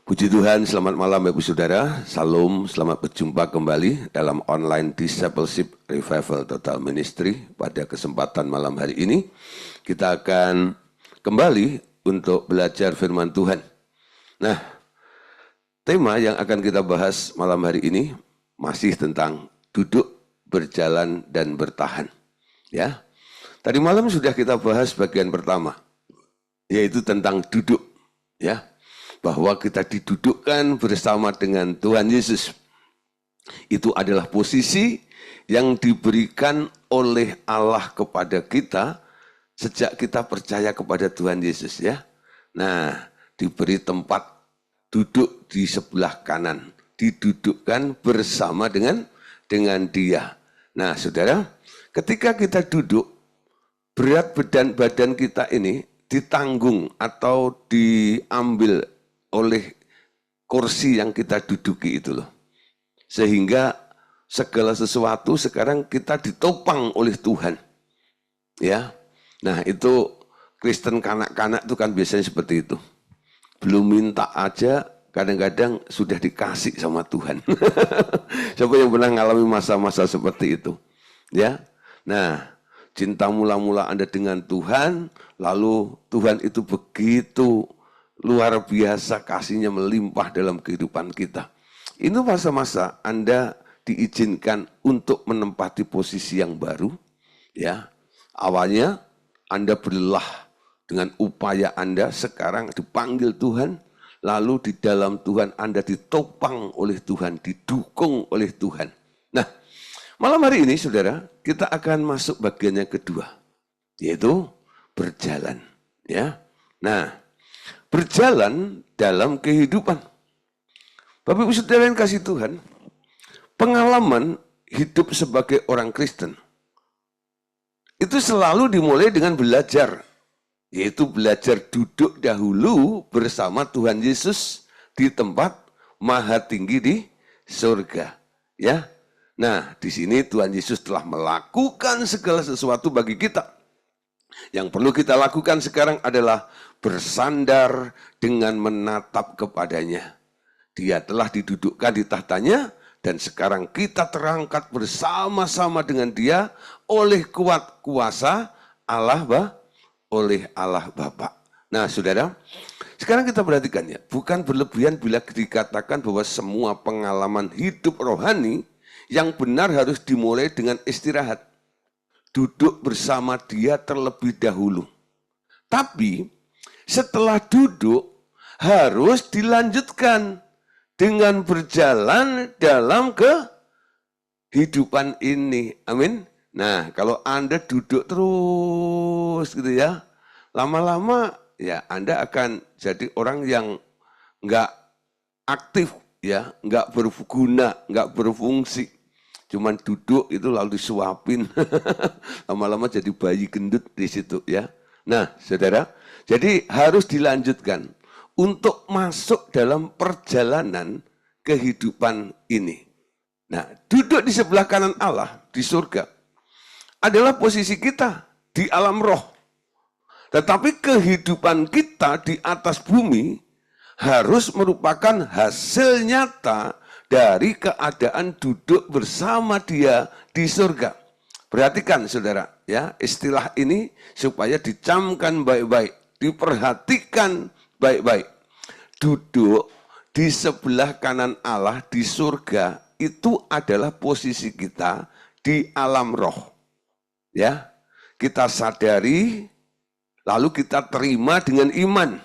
Puji Tuhan, selamat malam Bapak Saudara. Salam, selamat berjumpa kembali dalam online Discipleship Revival Total Ministry. Pada kesempatan malam hari ini, kita akan kembali untuk belajar firman Tuhan. Nah, tema yang akan kita bahas malam hari ini masih tentang duduk, berjalan, dan bertahan. Ya, tadi malam sudah kita bahas bagian pertama, yaitu tentang duduk. Ya, bahwa kita didudukkan bersama dengan Tuhan Yesus. Itu adalah posisi yang diberikan oleh Allah kepada kita sejak kita percaya kepada Tuhan Yesus, ya. Nah, diberi tempat duduk di sebelah kanan, didudukkan bersama dengan Dia. Nah, saudara, ketika kita duduk, berat badan kita ini ditanggung atau diambil oleh kursi yang kita duduki itu loh. Sehingga segala sesuatu sekarang kita ditopang oleh Tuhan. Ya. Nah, itu Kristen kanak-kanak itu kan biasanya seperti itu. Belum minta aja kadang-kadang sudah dikasih sama Tuhan. Siapa yang pernah mengalami masa-masa seperti itu? Ya. Nah, cinta mula-mula Anda dengan Tuhan, lalu Tuhan itu begitu luar biasa, kasihnya melimpah dalam kehidupan kita. Ini masa-masa Anda diizinkan untuk menempati posisi yang baru. Ya, awalnya Anda berlelah dengan upaya Anda, sekarang dipanggil Tuhan, lalu di dalam Tuhan Anda ditopang oleh Tuhan, didukung oleh Tuhan. Nah, malam hari ini saudara, kita akan masuk bagian yang kedua, yaitu berjalan. Ya, nah, berjalan dalam kehidupan. Bapak Ibu Saudara yang kasih Tuhan, pengalaman hidup sebagai orang Kristen itu selalu dimulai dengan belajar, yaitu belajar duduk dahulu bersama Tuhan Yesus di tempat maha tinggi di surga. Ya, nah di sini Tuhan Yesus telah melakukan segala sesuatu bagi kita. Yang perlu kita lakukan sekarang adalah bersandar dengan menatap kepadanya. Dia telah didudukkan di tahtanya dan sekarang kita terangkat bersama-sama dengan Dia oleh kuat kuasa Allah oleh Allah Bapa. Nah, saudara, sekarang kita perhatikan ya, bukan berlebihan bila dikatakan bahwa semua pengalaman hidup rohani yang benar harus dimulai dengan istirahat. Duduk bersama Dia terlebih dahulu. Tapi setelah duduk harus dilanjutkan dengan berjalan dalam kehidupan ini. Amin. Nah, kalau Anda duduk terus gitu ya, lama-lama ya Anda akan jadi orang yang nggak aktif ya, nggak berguna, nggak berfungsi. Cuman duduk itu lalu disuapin, lama-lama jadi bayi gendut di situ ya. Nah, saudara, jadi harus dilanjutkan untuk masuk dalam perjalanan kehidupan ini. Nah, duduk di sebelah kanan Allah di surga adalah posisi kita di alam roh. Tetapi kehidupan kita di atas bumi harus merupakan hasil nyata dari keadaan duduk bersama Dia di surga. Perhatikan saudara, ya, istilah ini supaya dicamkan baik-baik, diperhatikan baik-baik. Duduk di sebelah kanan Allah di surga itu adalah posisi kita di alam roh. Ya, kita sadari lalu kita terima dengan iman.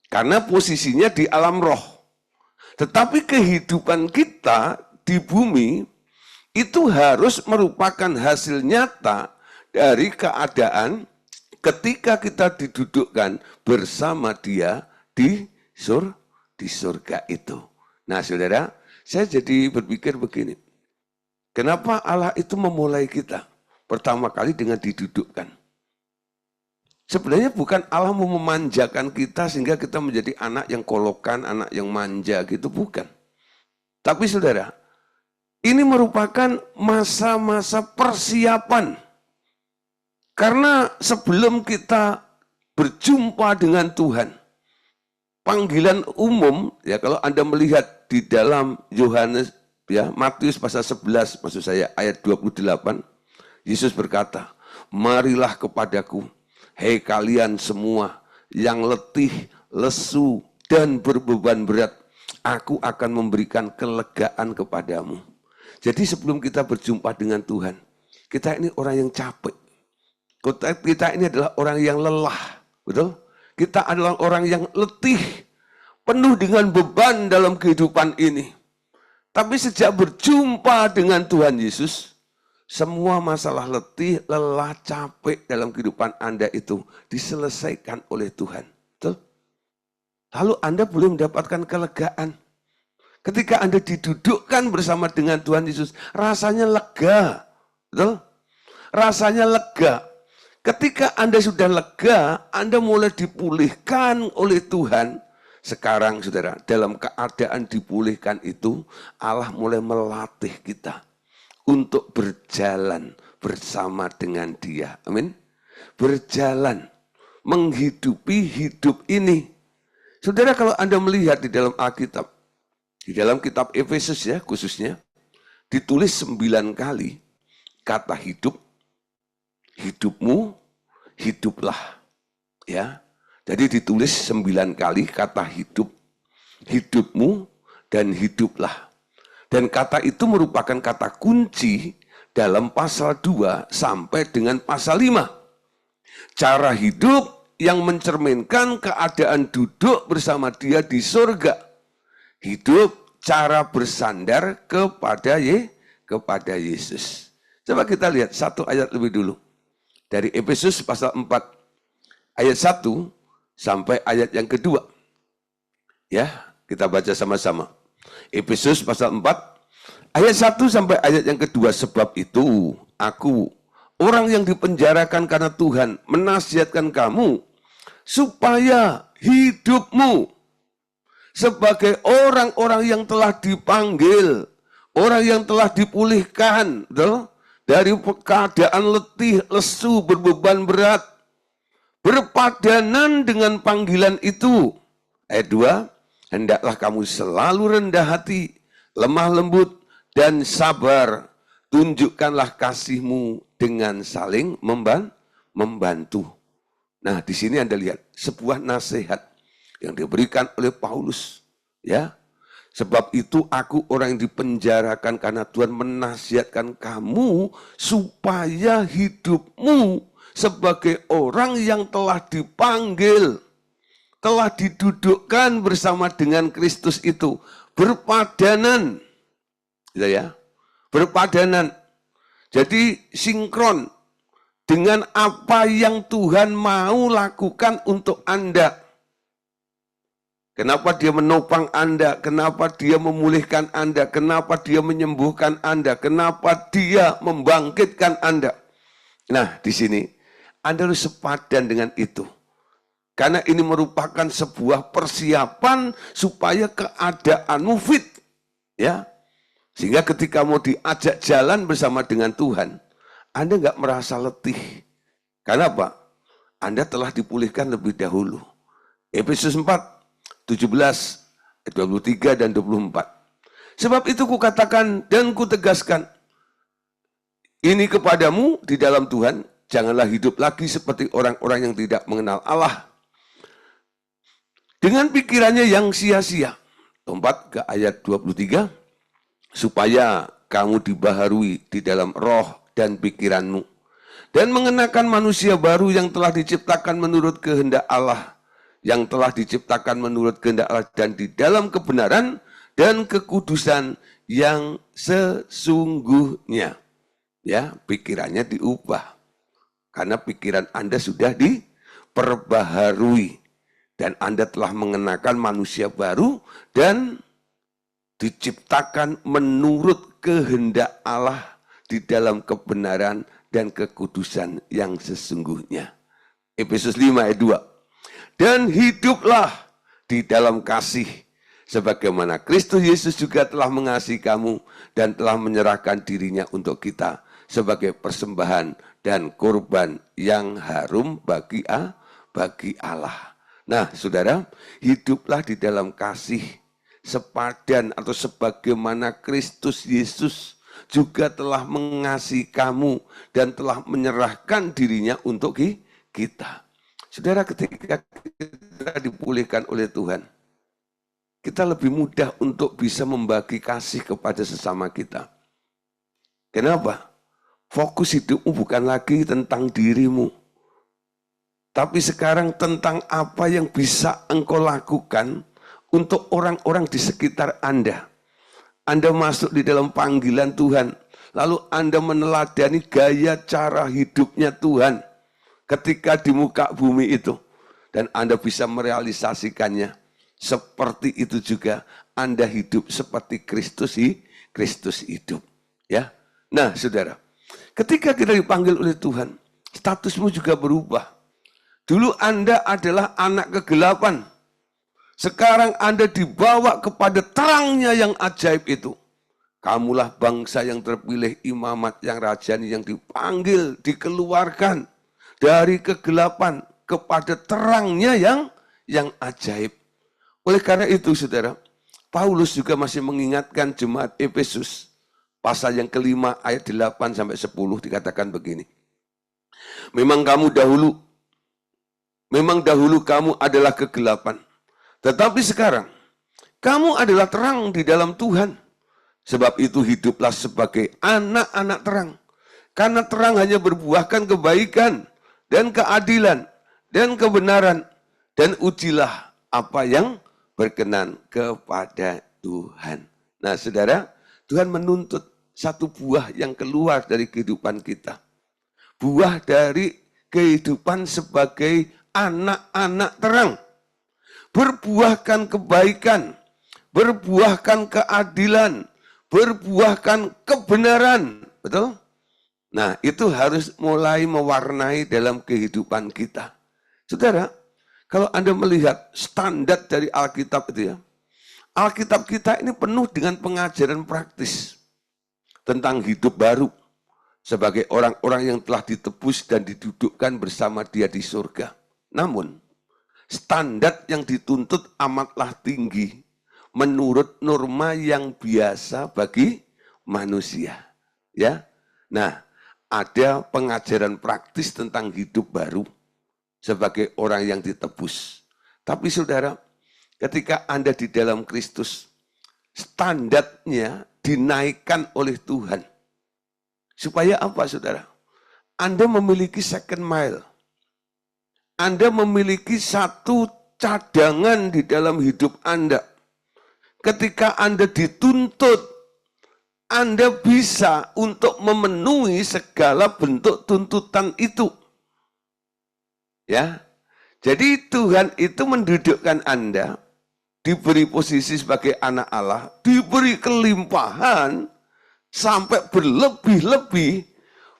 Karena posisinya di alam roh. Tetapi kehidupan kita di bumi itu harus merupakan hasil nyata dari keadaan ketika kita didudukkan bersama Dia di surga itu. Nah, saudara, saya jadi berpikir begini. Kenapa Allah itu memulai kita pertama kali dengan didudukkan? Sebenarnya bukan Allah mau memanjakan kita sehingga kita menjadi anak yang kolokan, anak yang manja gitu, bukan. Tapi saudara, ini merupakan masa-masa persiapan. Karena sebelum kita berjumpa dengan Tuhan, panggilan umum, ya kalau Anda melihat di dalam Yohanes, ya Matius pasal 11, maksud saya ayat 28, Yesus berkata, marilah kepadaku, hei kalian semua yang letih, lesu, dan berbeban berat, aku akan memberikan kelegaan kepadamu. Jadi sebelum kita berjumpa dengan Tuhan, kita ini orang yang capek. Kita ini adalah orang yang lelah, betul? Kita adalah orang yang letih, penuh dengan beban dalam kehidupan ini. Tapi sejak berjumpa dengan Tuhan Yesus, semua masalah letih, lelah, capek dalam kehidupan Anda itu diselesaikan oleh Tuhan. Betul? Lalu Anda boleh mendapatkan kelegaan. Ketika Anda didudukkan bersama dengan Tuhan Yesus, rasanya lega. Betul? Rasanya lega. Ketika Anda sudah lega, Anda mulai dipulihkan oleh Tuhan. Sekarang, saudara, dalam keadaan dipulihkan itu, Allah mulai melatih kita untuk berjalan bersama dengan Dia. Amin. Berjalan, menghidupi hidup ini. Saudara, kalau Anda melihat di dalam Alkitab, di dalam kitab Efesus ya khususnya, ditulis 9 kali kata hidup, hidupmu, hiduplah. Ya. Jadi ditulis 9 kali kata hidup, hidupmu, dan hiduplah. Dan kata itu merupakan kata kunci dalam pasal 2 sampai dengan pasal 5. Cara hidup yang mencerminkan keadaan duduk bersama Dia di surga. Hidup cara bersandar kepada Yesus. Coba kita lihat satu ayat lebih dulu. Dari Efesus pasal 4 ayat 1 sampai ayat yang kedua. Ya, kita baca sama-sama. Efesus pasal 4 ayat 1 sampai ayat yang kedua. Sebab itu aku, orang yang dipenjarakan karena Tuhan, menasihatkan kamu supaya hidupmu sebagai orang-orang yang telah dipanggil, orang yang telah dipulihkan dari keadaan letih, lesu, berbeban berat, berpadanan dengan panggilan itu. Ayat 2, hendaklah kamu selalu rendah hati, lemah lembut, dan sabar. Tunjukkanlah kasihmu dengan saling membantu. Nah, di sini Anda lihat sebuah nasihat yang diberikan oleh Paulus. Ya, sebab itu aku orang yang dipenjarakan karena Tuhan menasihatkan kamu supaya hidupmu sebagai orang yang telah dipanggil, telah didudukkan bersama dengan Kristus itu berpadanan, gitu ya, berpadanan. Jadi sinkron dengan apa yang Tuhan mau lakukan untuk Anda. Kenapa Dia menopang Anda, kenapa Dia memulihkan Anda, kenapa Dia menyembuhkan Anda, kenapa Dia membangkitkan Anda. Nah, di sini Anda harus sepadan dengan itu. Karena ini merupakan sebuah persiapan supaya keadaanmu fit. Ya. Sehingga ketika mau diajak jalan bersama dengan Tuhan, Anda nggak merasa letih. Karena apa? Anda telah dipulihkan lebih dahulu. Efesus 4, 17, 23, dan 24. Sebab itu kukatakan dan kutegaskan, ini kepadamu di dalam Tuhan, janganlah hidup lagi seperti orang-orang yang tidak mengenal Allah. Dengan pikirannya yang sia-sia. Lompat ke ayat 23. Supaya kamu dibaharui di dalam roh dan pikiranmu. Dan mengenakan manusia baru yang telah diciptakan menurut kehendak Allah. Yang telah diciptakan menurut kehendak Allah dan di dalam kebenaran dan kekudusan yang sesungguhnya. Ya, pikirannya diubah. Karena pikiran Anda sudah diperbaharui. Dan Anda telah mengenakan manusia baru dan diciptakan menurut kehendak Allah di dalam kebenaran dan kekudusan yang sesungguhnya. Efesus 5 ayat 2. Dan hiduplah di dalam kasih, sebagaimana Kristus Yesus juga telah mengasihi kamu dan telah menyerahkan dirinya untuk kita sebagai persembahan dan korban yang harum bagi Allah. Nah, saudara, hiduplah di dalam kasih sepadan atau sebagaimana Kristus Yesus juga telah mengasihi kamu dan telah menyerahkan dirinya untuk kita. Saudara, ketika kita dipulihkan oleh Tuhan, kita lebih mudah untuk bisa membagi kasih kepada sesama kita. Kenapa? Fokus hidupmu bukan lagi tentang dirimu, tapi sekarang tentang apa yang bisa engkau lakukan untuk orang-orang di sekitar Anda. Anda masuk di dalam panggilan Tuhan, lalu Anda meneladani gaya cara hidupnya Tuhan ketika di muka bumi itu. Dan Anda bisa merealisasikannya. Seperti itu juga Anda hidup seperti Kristus hidup. Ya. Nah, saudara, ketika kita dipanggil oleh Tuhan, statusmu juga berubah. Dulu Anda adalah anak kegelapan. Sekarang Anda dibawa kepada terangnya yang ajaib itu. Kamulah bangsa yang terpilih, imamat yang rajani, yang dipanggil, dikeluarkan dari kegelapan kepada terangnya yang ajaib. Oleh karena itu, saudara, Paulus juga masih mengingatkan jemaat Efesus, pasal yang kelima ayat 8 sampai 10 dikatakan begini. Memang dahulu kamu adalah kegelapan. Tetapi sekarang, kamu adalah terang di dalam Tuhan. Sebab itu hiduplah sebagai anak-anak terang. Karena terang hanya berbuahkan kebaikan dan keadilan dan kebenaran. Dan ujilah apa yang berkenan kepada Tuhan. Nah, saudara, Tuhan menuntut satu buah yang keluar dari kehidupan kita. Buah dari kehidupan sebagai anak-anak terang. Berbuahkan kebaikan, berbuahkan keadilan, berbuahkan kebenaran. Betul? Nah, itu harus mulai mewarnai dalam kehidupan kita. Saudara, kalau Anda melihat standar dari Alkitab itu ya, Alkitab kita ini penuh dengan pengajaran praktis tentang hidup baru sebagai orang-orang yang telah ditebus dan didudukkan bersama Dia di surga. Namun, standar yang dituntut amatlah tinggi menurut norma yang biasa bagi manusia. Ya, nah, ada pengajaran praktis tentang hidup baru sebagai orang yang ditebus. Tapi saudara, ketika Anda di dalam Kristus, standarnya dinaikkan oleh Tuhan. Supaya apa, saudara? Anda memiliki second mile. Anda memiliki satu cadangan di dalam hidup Anda. Ketika Anda dituntut, Anda bisa untuk memenuhi segala bentuk tuntutan itu. Ya, jadi Tuhan itu mendudukkan Anda, diberi posisi sebagai anak Allah, diberi kelimpahan, sampai berlebih-lebih,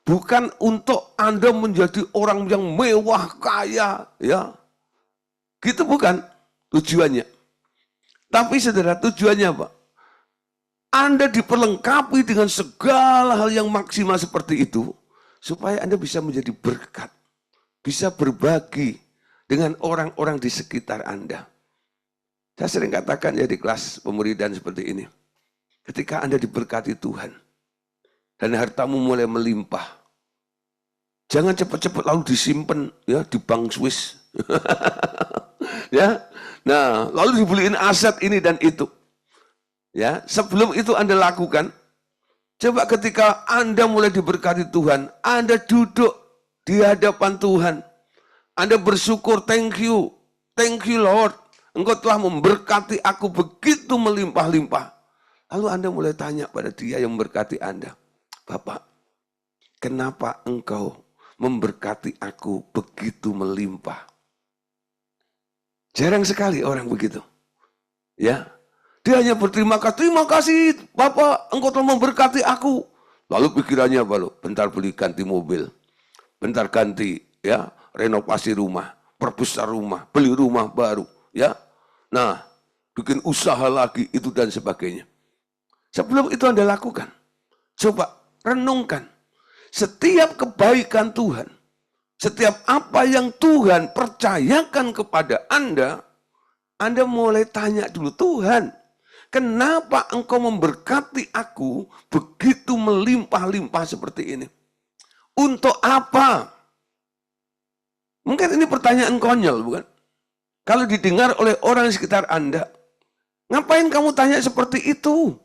bukan untuk Anda menjadi orang yang mewah, kaya, ya. Gitu bukan tujuannya. Tapi saudara, tujuannya apa? Anda diperlengkapi dengan segala hal yang maksimal seperti itu, supaya Anda bisa menjadi berkat, bisa berbagi dengan orang-orang di sekitar Anda. Saya sering katakan ya di kelas pemuridan seperti ini, ketika Anda diberkati Tuhan, dan hartamu mulai melimpah, jangan cepat-cepat lalu disimpan ya di bank Swiss. Ya. Nah, lalu dibeliin aset ini dan itu. Ya, sebelum itu Anda lakukan, coba ketika Anda mulai diberkati Tuhan, Anda duduk di hadapan Tuhan. Anda bersyukur, thank you Lord, Engkau telah memberkati aku begitu melimpah-limpah. Lalu Anda mulai tanya pada Dia yang memberkati Anda, Bapak, kenapa Engkau memberkati aku begitu melimpah? Jarang sekali orang begitu. Ya, dia hanya berterima kasih, terima kasih Bapak, Engkau telah memberkati aku. Lalu pikirannya apa lo? Bentar beli ganti mobil, bentar ganti ya renovasi rumah, perbesar rumah, beli rumah baru, ya. Nah, bikin usaha lagi itu dan sebagainya. Sebelum itu Anda lakukan, coba renungkan setiap kebaikan Tuhan Setiap apa yang Tuhan percayakan kepada Anda mulai tanya dulu, Tuhan, kenapa Engkau memberkati aku begitu melimpah-limpah seperti ini? Untuk apa? Mungkin ini pertanyaan konyol, bukan? Kalau didengar oleh orang di sekitar Anda, ngapain kamu tanya seperti itu?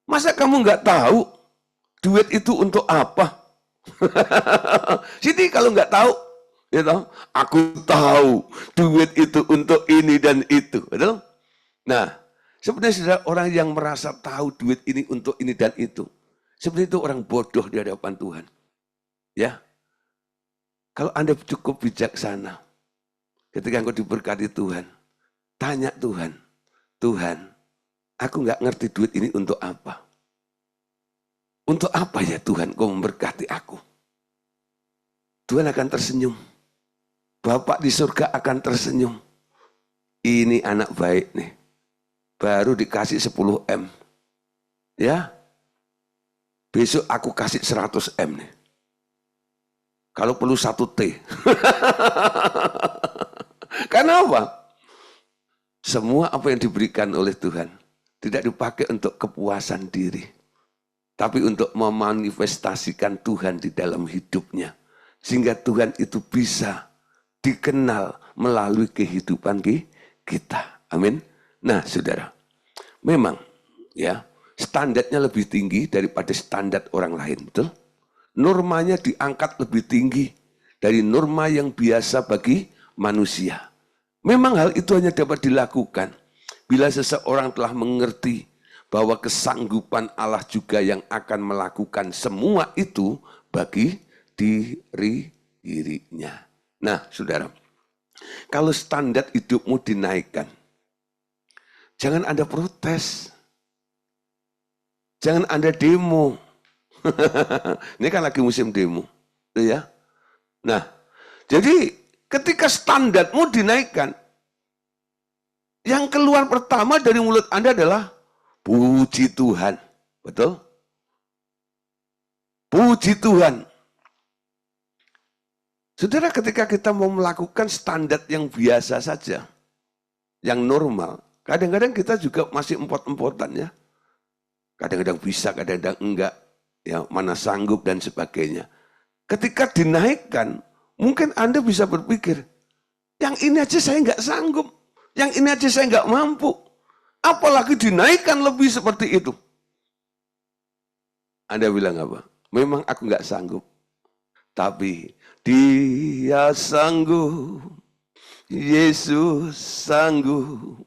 Masa kamu nggak tahu duit itu untuk apa? Jadi kalau nggak tahu, ya tahu, aku tahu duit itu untuk ini dan itu, betul? Nah, sebenarnya sudah orang yang merasa tahu duit ini untuk ini dan itu, sebenarnya itu orang bodoh di hadapan Tuhan. Ya, kalau Anda cukup bijaksana, ketika Engkau diberkati Tuhan, tanya Tuhan, Tuhan, aku nggak ngerti duit ini untuk apa. Untuk apa ya Tuhan Kau memberkati aku? Tuhan akan tersenyum. Bapak di surga akan tersenyum. Ini anak baik nih. Baru dikasih 10 M. Ya. Besok aku kasih 100 M nih. Kalau perlu 1 T. Karena apa? Semua apa yang diberikan oleh Tuhan tidak dipakai untuk kepuasan diri. Tapi untuk memanifestasikan Tuhan di dalam hidupnya. Sehingga Tuhan itu bisa dikenal melalui kehidupan kita. Amin. Nah, saudara, memang ya standarnya lebih tinggi daripada standar orang lain, betul? Normanya diangkat lebih tinggi dari norma yang biasa bagi manusia. Memang hal itu hanya dapat dilakukan bila seseorang telah mengerti bahwa kesanggupan Allah juga yang akan melakukan semua itu bagi dirinya. Nah, saudara, kalau standar hidupmu dinaikkan, jangan Anda protes. Jangan Anda demo. Ini kan lagi musim demo. Ya. Nah, jadi ketika standarmu dinaikkan, yang keluar pertama dari mulut Anda adalah puji Tuhan. Betul? Puji Tuhan. Saudara, ketika kita mau melakukan standar yang biasa saja, yang normal, kadang-kadang kita juga masih empot-empotan ya. Kadang-kadang bisa, kadang-kadang enggak. Ya, mana sanggup dan sebagainya. Ketika dinaikkan, mungkin Anda bisa berpikir, yang ini aja saya enggak sanggup. Yang ini aja saya enggak mampu. Apalagi dinaikkan lebih seperti itu. Anda bilang apa? Memang aku enggak sanggup. Tapi Dia sanggup. Yesus sanggup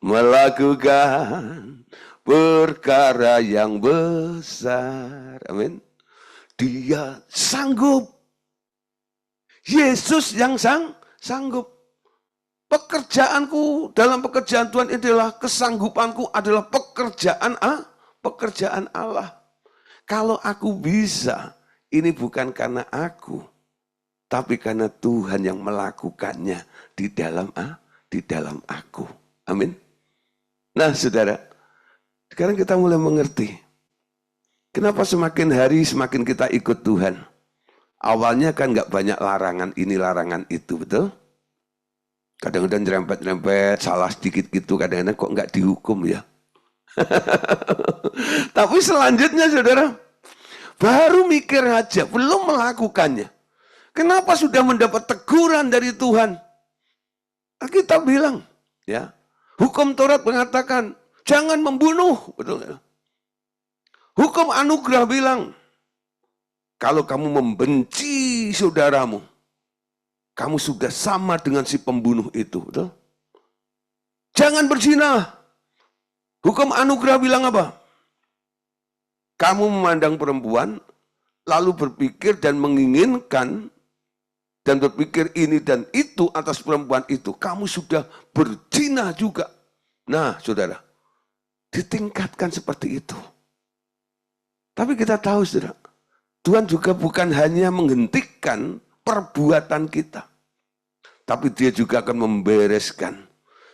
melakukan perkara yang besar. Amin. Dia sanggup. Yesus yang sanggup. Pekerjaanku dalam pekerjaan Tuhan adalah kesanggupanku adalah pekerjaan Allah. Kalau aku bisa, ini bukan karena aku, tapi karena Tuhan yang melakukannya di dalam aku. Amin. Nah, saudara, sekarang kita mulai mengerti. Kenapa semakin hari semakin kita ikut Tuhan? Awalnya kan nggak banyak larangan ini, larangan itu, betul? Kadang-kadang nyerempet-nyerempet, salah sedikit gitu, kadang-kadang kok nggak dihukum ya. Tapi selanjutnya saudara, baru mikir aja, belum melakukannya. Kenapa sudah mendapat teguran dari Tuhan? Kita bilang, ya, hukum Taurat mengatakan, jangan membunuh. Betul ya? Hukum anugerah bilang, kalau kamu membenci saudaramu, kamu sudah sama dengan si pembunuh itu. Betul? Jangan berzina. Hukum anugerah bilang apa? Kamu memandang perempuan, lalu berpikir dan menginginkan, dan berpikir ini dan itu atas perempuan itu. Kamu sudah berzina juga. Nah, saudara, ditingkatkan seperti itu. Tapi kita tahu, saudara, Tuhan juga bukan hanya menghentikan perbuatan kita, tapi Dia juga akan membereskan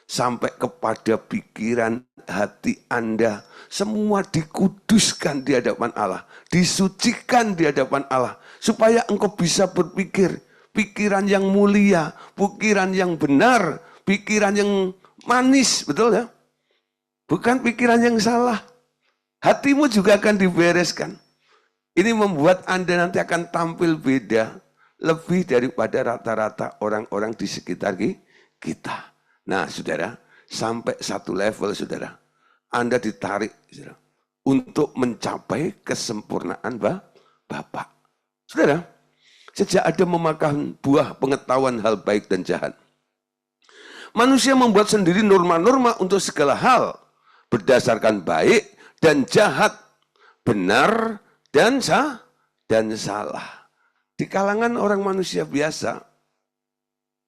sampai kepada pikiran hati Anda. Semua dikuduskan di hadapan Allah, disucikan di hadapan Allah, supaya engkau bisa berpikir pikiran yang mulia, pikiran yang benar, pikiran yang manis, betul ya? Bukan pikiran yang salah. Hatimu juga akan dibereskan. Ini membuat Anda nanti akan tampil beda, lebih daripada rata-rata orang-orang di sekitar kita. Nah, saudara, sampai satu level, saudara, Anda ditarik, saudara, untuk mencapai kesempurnaan Bapak. Saudara, sejak Adam memakan buah pengetahuan hal baik dan jahat, manusia membuat sendiri norma-norma untuk segala hal, berdasarkan baik dan jahat, benar dan salah. Di kalangan orang manusia biasa,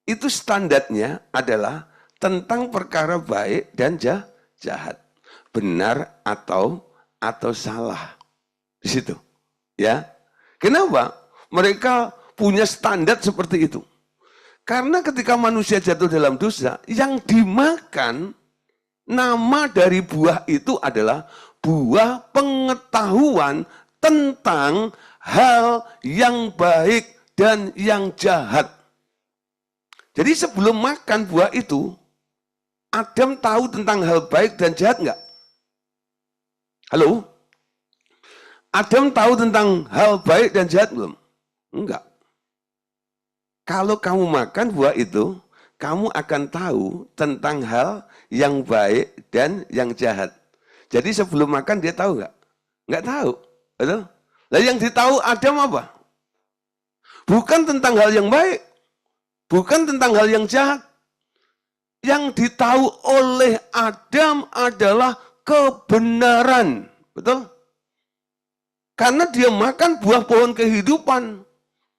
itu standarnya adalah tentang perkara baik dan jahat, benar atau salah. Di situ, ya. Kenapa? Mereka punya standar seperti itu. Karena ketika manusia jatuh dalam dosa, yang dimakan nama dari buah itu adalah buah pengetahuan tentang hal yang baik dan yang jahat. Jadi sebelum makan buah itu, Adam tahu tentang hal baik dan jahat enggak? Halo? Adam tahu tentang hal baik dan jahat belum? Enggak. Kalau kamu makan buah itu, kamu akan tahu tentang hal yang baik dan yang jahat. Jadi sebelum makan dia tahu enggak? Enggak tahu. Betul? Lah yang ditahu Adam apa? Bukan tentang hal yang baik. Bukan tentang hal yang jahat. Yang ditahu oleh Adam adalah kebenaran. Betul? Karena dia makan buah pohon kehidupan.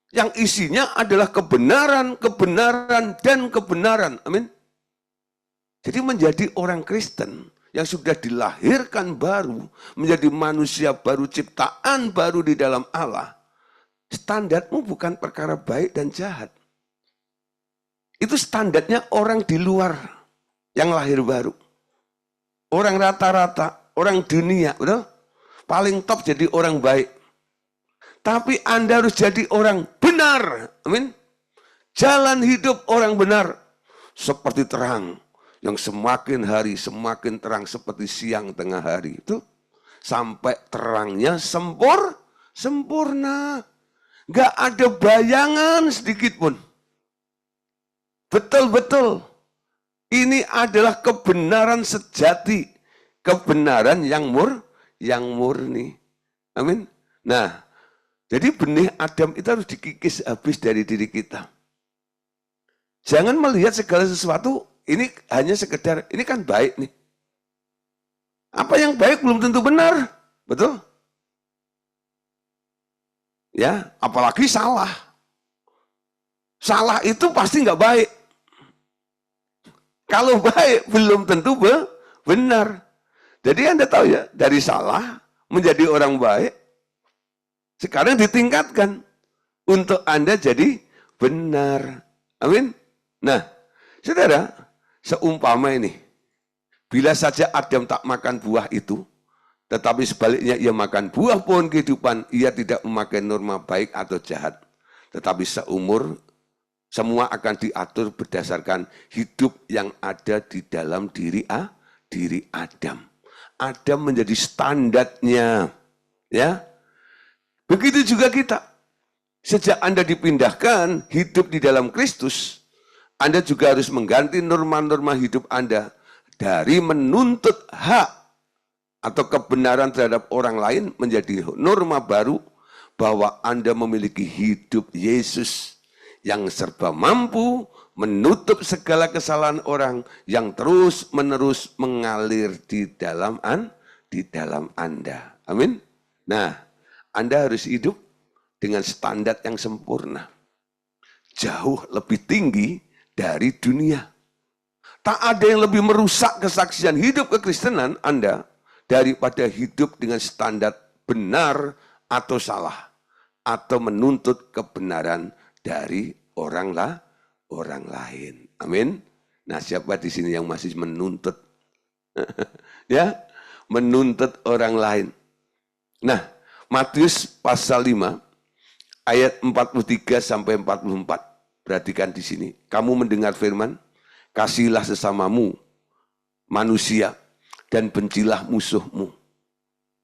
Yang isinya adalah kebenaran, kebenaran, dan kebenaran. Amin. Jadi menjadi orang Kristen yang sudah dilahirkan baru, menjadi manusia baru, ciptaan baru di dalam Allah. Standarmu bukan perkara baik dan jahat. Itu standarnya orang di luar yang lahir baru. Orang rata-rata, orang dunia, betul? Paling top jadi orang baik. Tapi Anda harus jadi orang benar. Amin. Jalan hidup orang benar. Seperti terang. Yang semakin hari semakin terang seperti siang tengah hari. Itu sampai terangnya sempurna. Gak ada bayangan sedikit pun. Betul-betul. Ini adalah kebenaran sejati. Kebenaran yang murni. Amin. Nah, jadi benih Adam itu harus dikikis habis dari diri kita. Jangan melihat segala sesuatu, ini hanya sekedar, ini kan baik nih. Apa yang baik belum tentu benar. Betul? Ya, apalagi salah. Salah itu pasti nggak baik. Kalau baik belum tentu benar. Jadi Anda tahu ya, dari salah menjadi orang baik, sekarang ditingkatkan untuk Anda jadi benar. Amin. Nah, saudara, seumpama ini, bila saja Adam tak makan buah itu, tetapi sebaliknya ia makan buah pohon kehidupan, ia tidak memakai norma baik atau jahat. Tetapi seumur, semua akan diatur berdasarkan hidup yang ada di dalam diri Adam. Adam menjadi standarnya. Ya. Begitu juga kita. Sejak Anda dipindahkan hidup di dalam Kristus, Anda juga harus mengganti norma-norma hidup Anda dari menuntut hak atau kebenaran terhadap orang lain menjadi norma baru bahwa Anda memiliki hidup Yesus yang serba mampu menutup segala kesalahan orang yang terus-menerus mengalir di dalam Anda. Amin. Nah, Anda harus hidup dengan standar yang sempurna. Jauh lebih tinggi dari dunia. Tak ada yang lebih merusak kesaksian hidup kekristenan Anda daripada hidup dengan standar benar atau salah. Atau menuntut kebenaran dari orang lain. Amin. Nah, siapa di sini yang masih menuntut? Ya, menuntut orang lain. Nah, Matius pasal 5 ayat 43 sampai 44. Perhatikan di sini. Kamu mendengar firman, kasihilah sesamamu manusia dan bencilah musuhmu.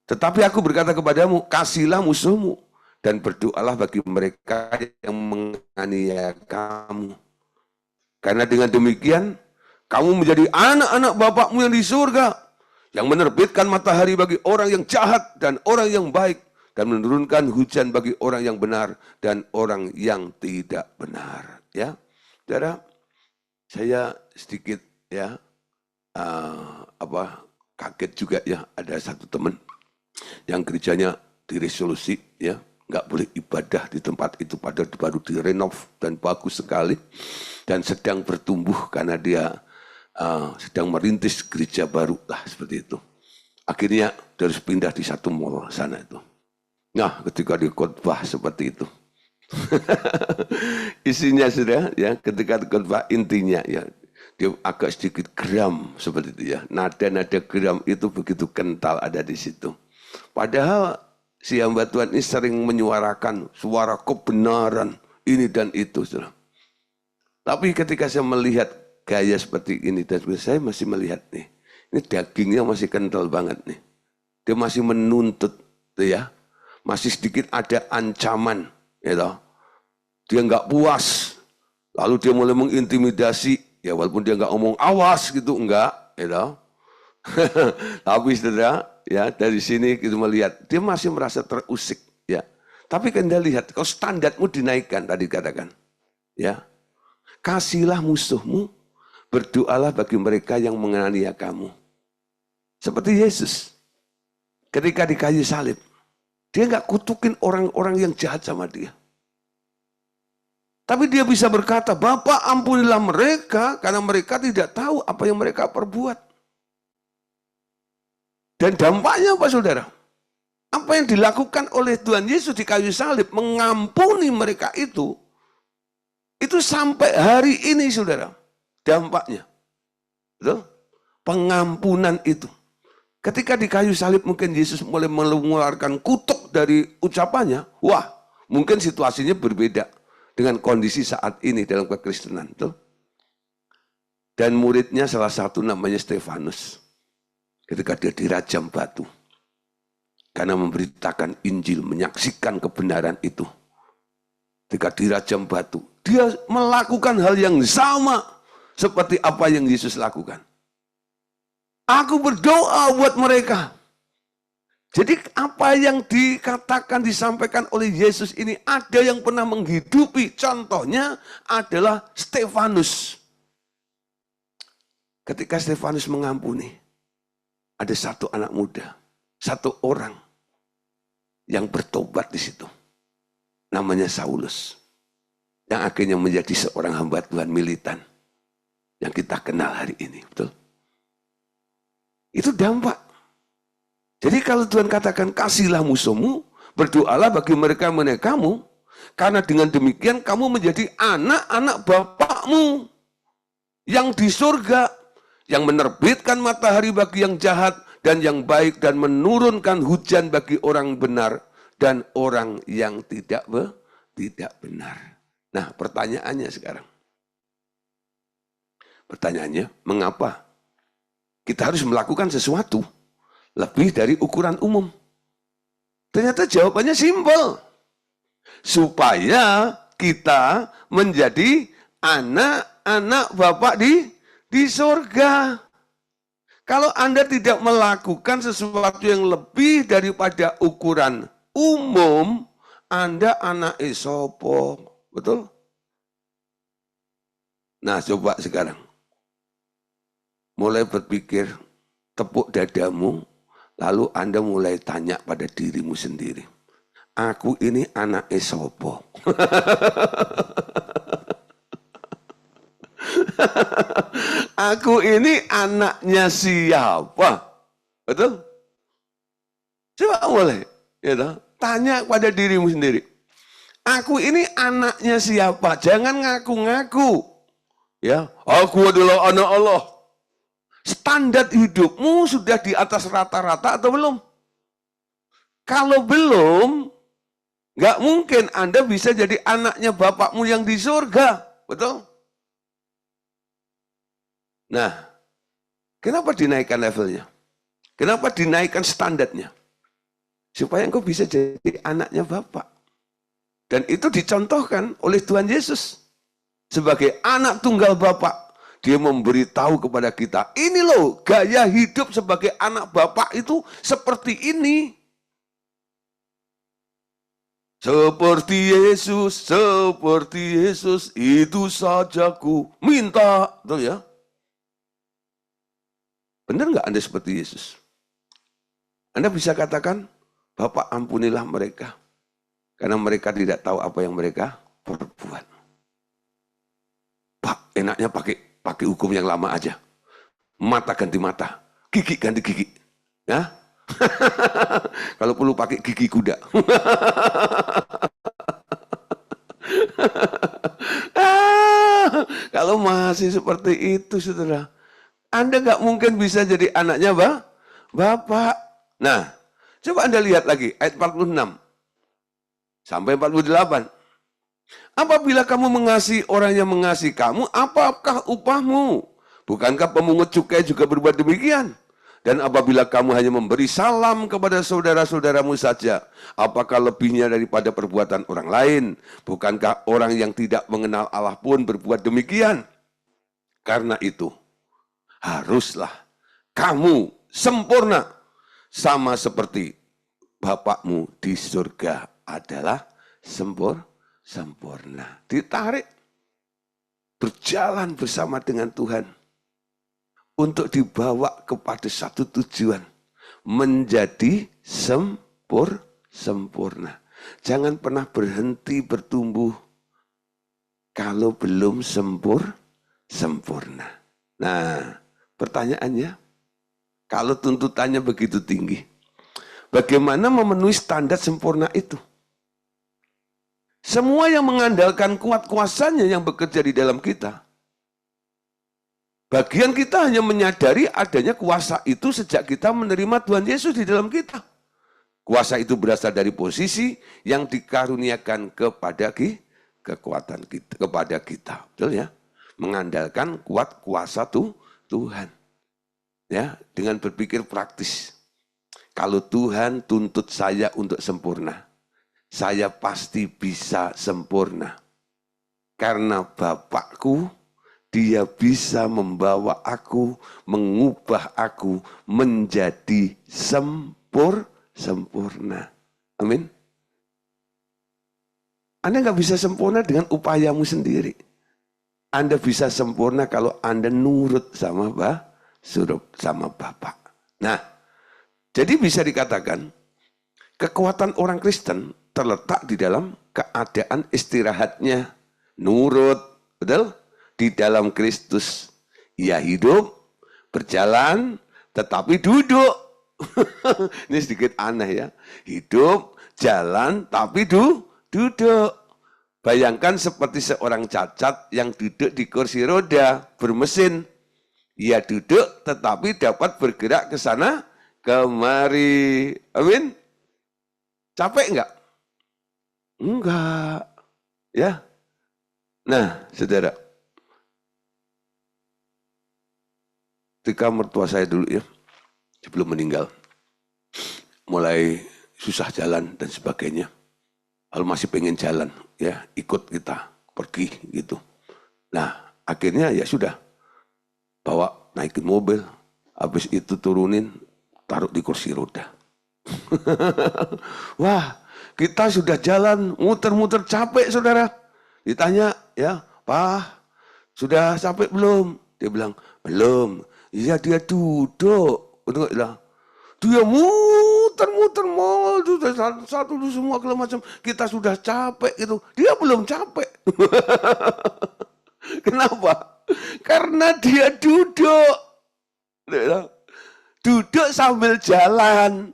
Tetapi aku berkata kepadamu, kasihilah musuhmu dan berdoalah bagi mereka yang menganiaya kamu. Karena dengan demikian, kamu menjadi anak-anak Bapakmu yang di surga, yang menerbitkan matahari bagi orang yang jahat dan orang yang baik, dan menurunkan hujan bagi orang yang benar dan orang yang tidak benar. Ya, saudara, saya sedikit ya kaget juga ya, ada satu teman yang gerejanya diresolusi ya, nggak boleh ibadah di tempat itu, padahal baru direnov dan bagus sekali dan sedang bertumbuh karena dia sedang merintis gereja baru lah seperti itu. Akhirnya harus pindah di satu mall sana itu. Nah, ketika di khotbah seperti itu, isinya sudah ya, ketika khotbah intinya ya, dia agak sedikit geram seperti itu ya. Nada-nada geram itu begitu kental ada di situ. Padahal si hamba Tuhan ini sering menyuarakan suara kebenaran ini dan itu. Saudara. Tapi ketika saya melihat gaya seperti ini, dan saya masih melihat nih, ini dagingnya masih kental banget nih. Dia masih menuntut, ya, masih sedikit ada ancaman, ya. Dia nggak puas, lalu dia mulai mengintimidasi, ya walaupun dia nggak ngomong awas gitu, enggak, ya. Tapi saudara, ya dari sini kita melihat dia masih merasa terusik, ya. Tapi kan Anda lihat, kalau standarmu dinaikkan tadi katakan, ya, kasihilah musuhmu, berdoalah bagi mereka yang menganiaya kamu. Seperti Yesus, ketika di kayu salib, dia nggak kutukin orang-orang yang jahat sama dia. Tapi dia bisa berkata, Bapa ampunilah mereka, karena mereka tidak tahu apa yang mereka perbuat. Dan dampaknya apa saudara? Apa yang dilakukan oleh Tuhan Yesus di kayu salib, mengampuni mereka itu sampai hari ini saudara, dampaknya. Betul? Pengampunan itu. Ketika di kayu salib mungkin Yesus mulai mengeluarkan kutuk dari ucapannya, wah mungkin situasinya berbeda dengan kondisi saat ini dalam kekristenan. Betul? Dan muridnya salah satu namanya Stefanus. Ketika dia dirajam batu. Karena memberitakan Injil, menyaksikan kebenaran itu. Ketika dirajam batu, dia melakukan hal yang sama seperti apa yang Yesus lakukan. Aku berdoa buat mereka. Jadi apa yang dikatakan, disampaikan oleh Yesus ini ada yang pernah menghidupi. Contohnya adalah Stefanus. Ketika Stefanus mengampuni, ada satu anak muda, satu orang yang bertobat di situ. Namanya Saulus. Yang akhirnya menjadi seorang hamba Tuhan militan. Yang kita kenal hari ini. Betul? Itu dampak. Jadi kalau Tuhan katakan kasihilah musuhmu, berdoalah bagi mereka kamu, karena dengan demikian kamu menjadi anak-anak Bapakmu yang di surga, yang menerbitkan matahari bagi yang jahat dan yang baik, dan menurunkan hujan bagi orang benar dan orang yang tidak benar. Nah, pertanyaannya sekarang. Pertanyaannya, mengapa kita harus melakukan sesuatu lebih dari ukuran umum? Ternyata jawabannya simpel. Supaya kita menjadi anak-anak Bapak di surga. Kalau Anda tidak melakukan sesuatu yang lebih daripada ukuran umum, Anda anak esopo. Betul? Nah, coba sekarang. Mulai berpikir, tepuk dadamu, lalu Anda mulai tanya pada dirimu sendiri. Aku ini anak esopo. Aku ini anaknya siapa? Betul? Coba boleh. Ya, tanya pada dirimu sendiri. Aku ini anaknya siapa? Jangan ngaku-ngaku. Ya, aku adalah anak Allah. Standar hidupmu sudah di atas rata-rata atau belum? Kalau belum, nggak mungkin Anda bisa jadi anaknya bapakmu yang di surga. Betul? Nah, kenapa dinaikkan levelnya? Kenapa dinaikkan standarnya? Supaya engkau bisa jadi anaknya Bapak. Dan itu dicontohkan oleh Tuhan Yesus. Sebagai anak tunggal Bapak, dia memberitahu kepada kita, ini loh gaya hidup sebagai anak Bapak itu seperti ini. Seperti Yesus, itu saja ku minta. Tuh ya. Benar nggak Anda seperti Yesus? Anda bisa katakan, Bapak ampunilah mereka. Karena mereka tidak tahu apa yang mereka perbuat. Pak, enaknya pakai hukum yang lama aja. Mata ganti mata, gigi ganti gigi. Ya? Kalau perlu pakai gigi kuda. Kalau masih seperti itu, saudara, Anda nggak mungkin bisa jadi anaknya Bapak. Nah, coba Anda lihat lagi ayat 46 sampai 48. Apabila kamu mengasihi orang yang mengasihi kamu, apakah upahmu? Bukankah pemungut cukai juga berbuat demikian? Dan apabila kamu hanya memberi salam kepada saudara-saudaramu saja, apakah lebihnya daripada perbuatan orang lain? Bukankah orang yang tidak mengenal Allah pun berbuat demikian? Karena itu, haruslah kamu sempurna, sama seperti Bapakmu di surga adalah sempurna. Ditarik, berjalan bersama dengan Tuhan untuk dibawa kepada satu tujuan, menjadi sempurna. Jangan pernah berhenti bertumbuh kalau belum sempurna. Nah, pertanyaannya, kalau tuntutannya begitu tinggi, bagaimana memenuhi standar sempurna itu? Semua yang mengandalkan kuat kuasanya yang bekerja di dalam kita. Bagian kita hanya menyadari adanya kuasa itu sejak kita menerima Tuhan Yesus di dalam kita. Kuasa itu berasal dari posisi yang dikaruniakan kepada kekuatan kita, kepada kita. Betul ya? Mengandalkan kuat kuasa Tuhan. Ya, dengan berpikir praktis. Kalau Tuhan tuntut saya untuk sempurna, saya pasti bisa sempurna. Karena Bapakku, Dia bisa membawa aku, mengubah aku menjadi sempurna. Amin. Anda nggak bisa sempurna dengan upayamu sendiri. Anda bisa sempurna kalau Anda nurut sama Bapak. Nah, jadi bisa dikatakan kekuatan orang Kristen terletak di dalam keadaan istirahatnya, nurut, betul? Di dalam Kristus. Ia hidup, berjalan, tetapi duduk. Ini sedikit aneh ya. Hidup, jalan, tapi duduk. Bayangkan seperti seorang cacat yang duduk di kursi roda, bermesin. Ia duduk, tetapi dapat bergerak ke sana, kemari. Amin. Capek enggak? Enggak. Ya. Nah, saudara. Ketika mertua saya dulu ya, sebelum meninggal, mulai susah jalan dan sebagainya. Lalu masih pengen jalan, ya ikut kita pergi gitu. Nah, akhirnya ya sudah, bawa naikin mobil, habis itu turunin, taruh di kursi roda. Wah, kita sudah jalan, muter-muter capek saudara. Ditanya, ya Pak, sudah capek belum? Dia bilang, belum. Iya dia duduk, dia muter-muter mall, satu semua segala macam. Kita sudah capek gitu, dia belum capek. Kenapa? Karena dia duduk, sambil jalan.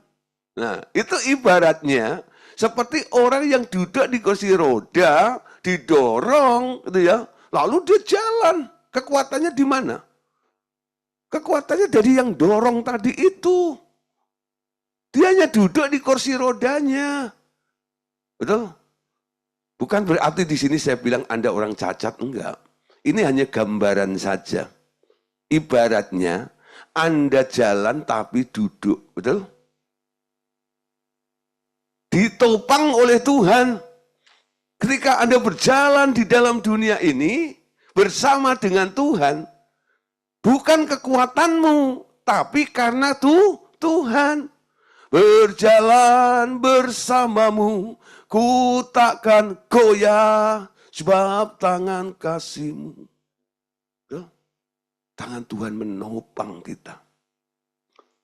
Nah itu ibaratnya seperti orang yang duduk di kursi roda, didorong, gitu ya, lalu dia jalan. Kekuatannya di mana? Kekuatannya dari yang dorong tadi itu. Dia hanya duduk di kursi rodanya. Betul? Bukan berarti di sini saya bilang Anda orang cacat, enggak. Ini hanya gambaran saja. Ibaratnya Anda jalan tapi duduk, betul? Ditopang oleh Tuhan. Ketika Anda berjalan di dalam dunia ini bersama dengan Tuhan, bukan kekuatanmu, tapi karena Tuhan. Berjalan bersamamu, ku takkan goyah, sebab tangan kasih-Mu. Tangan Tuhan menopang kita.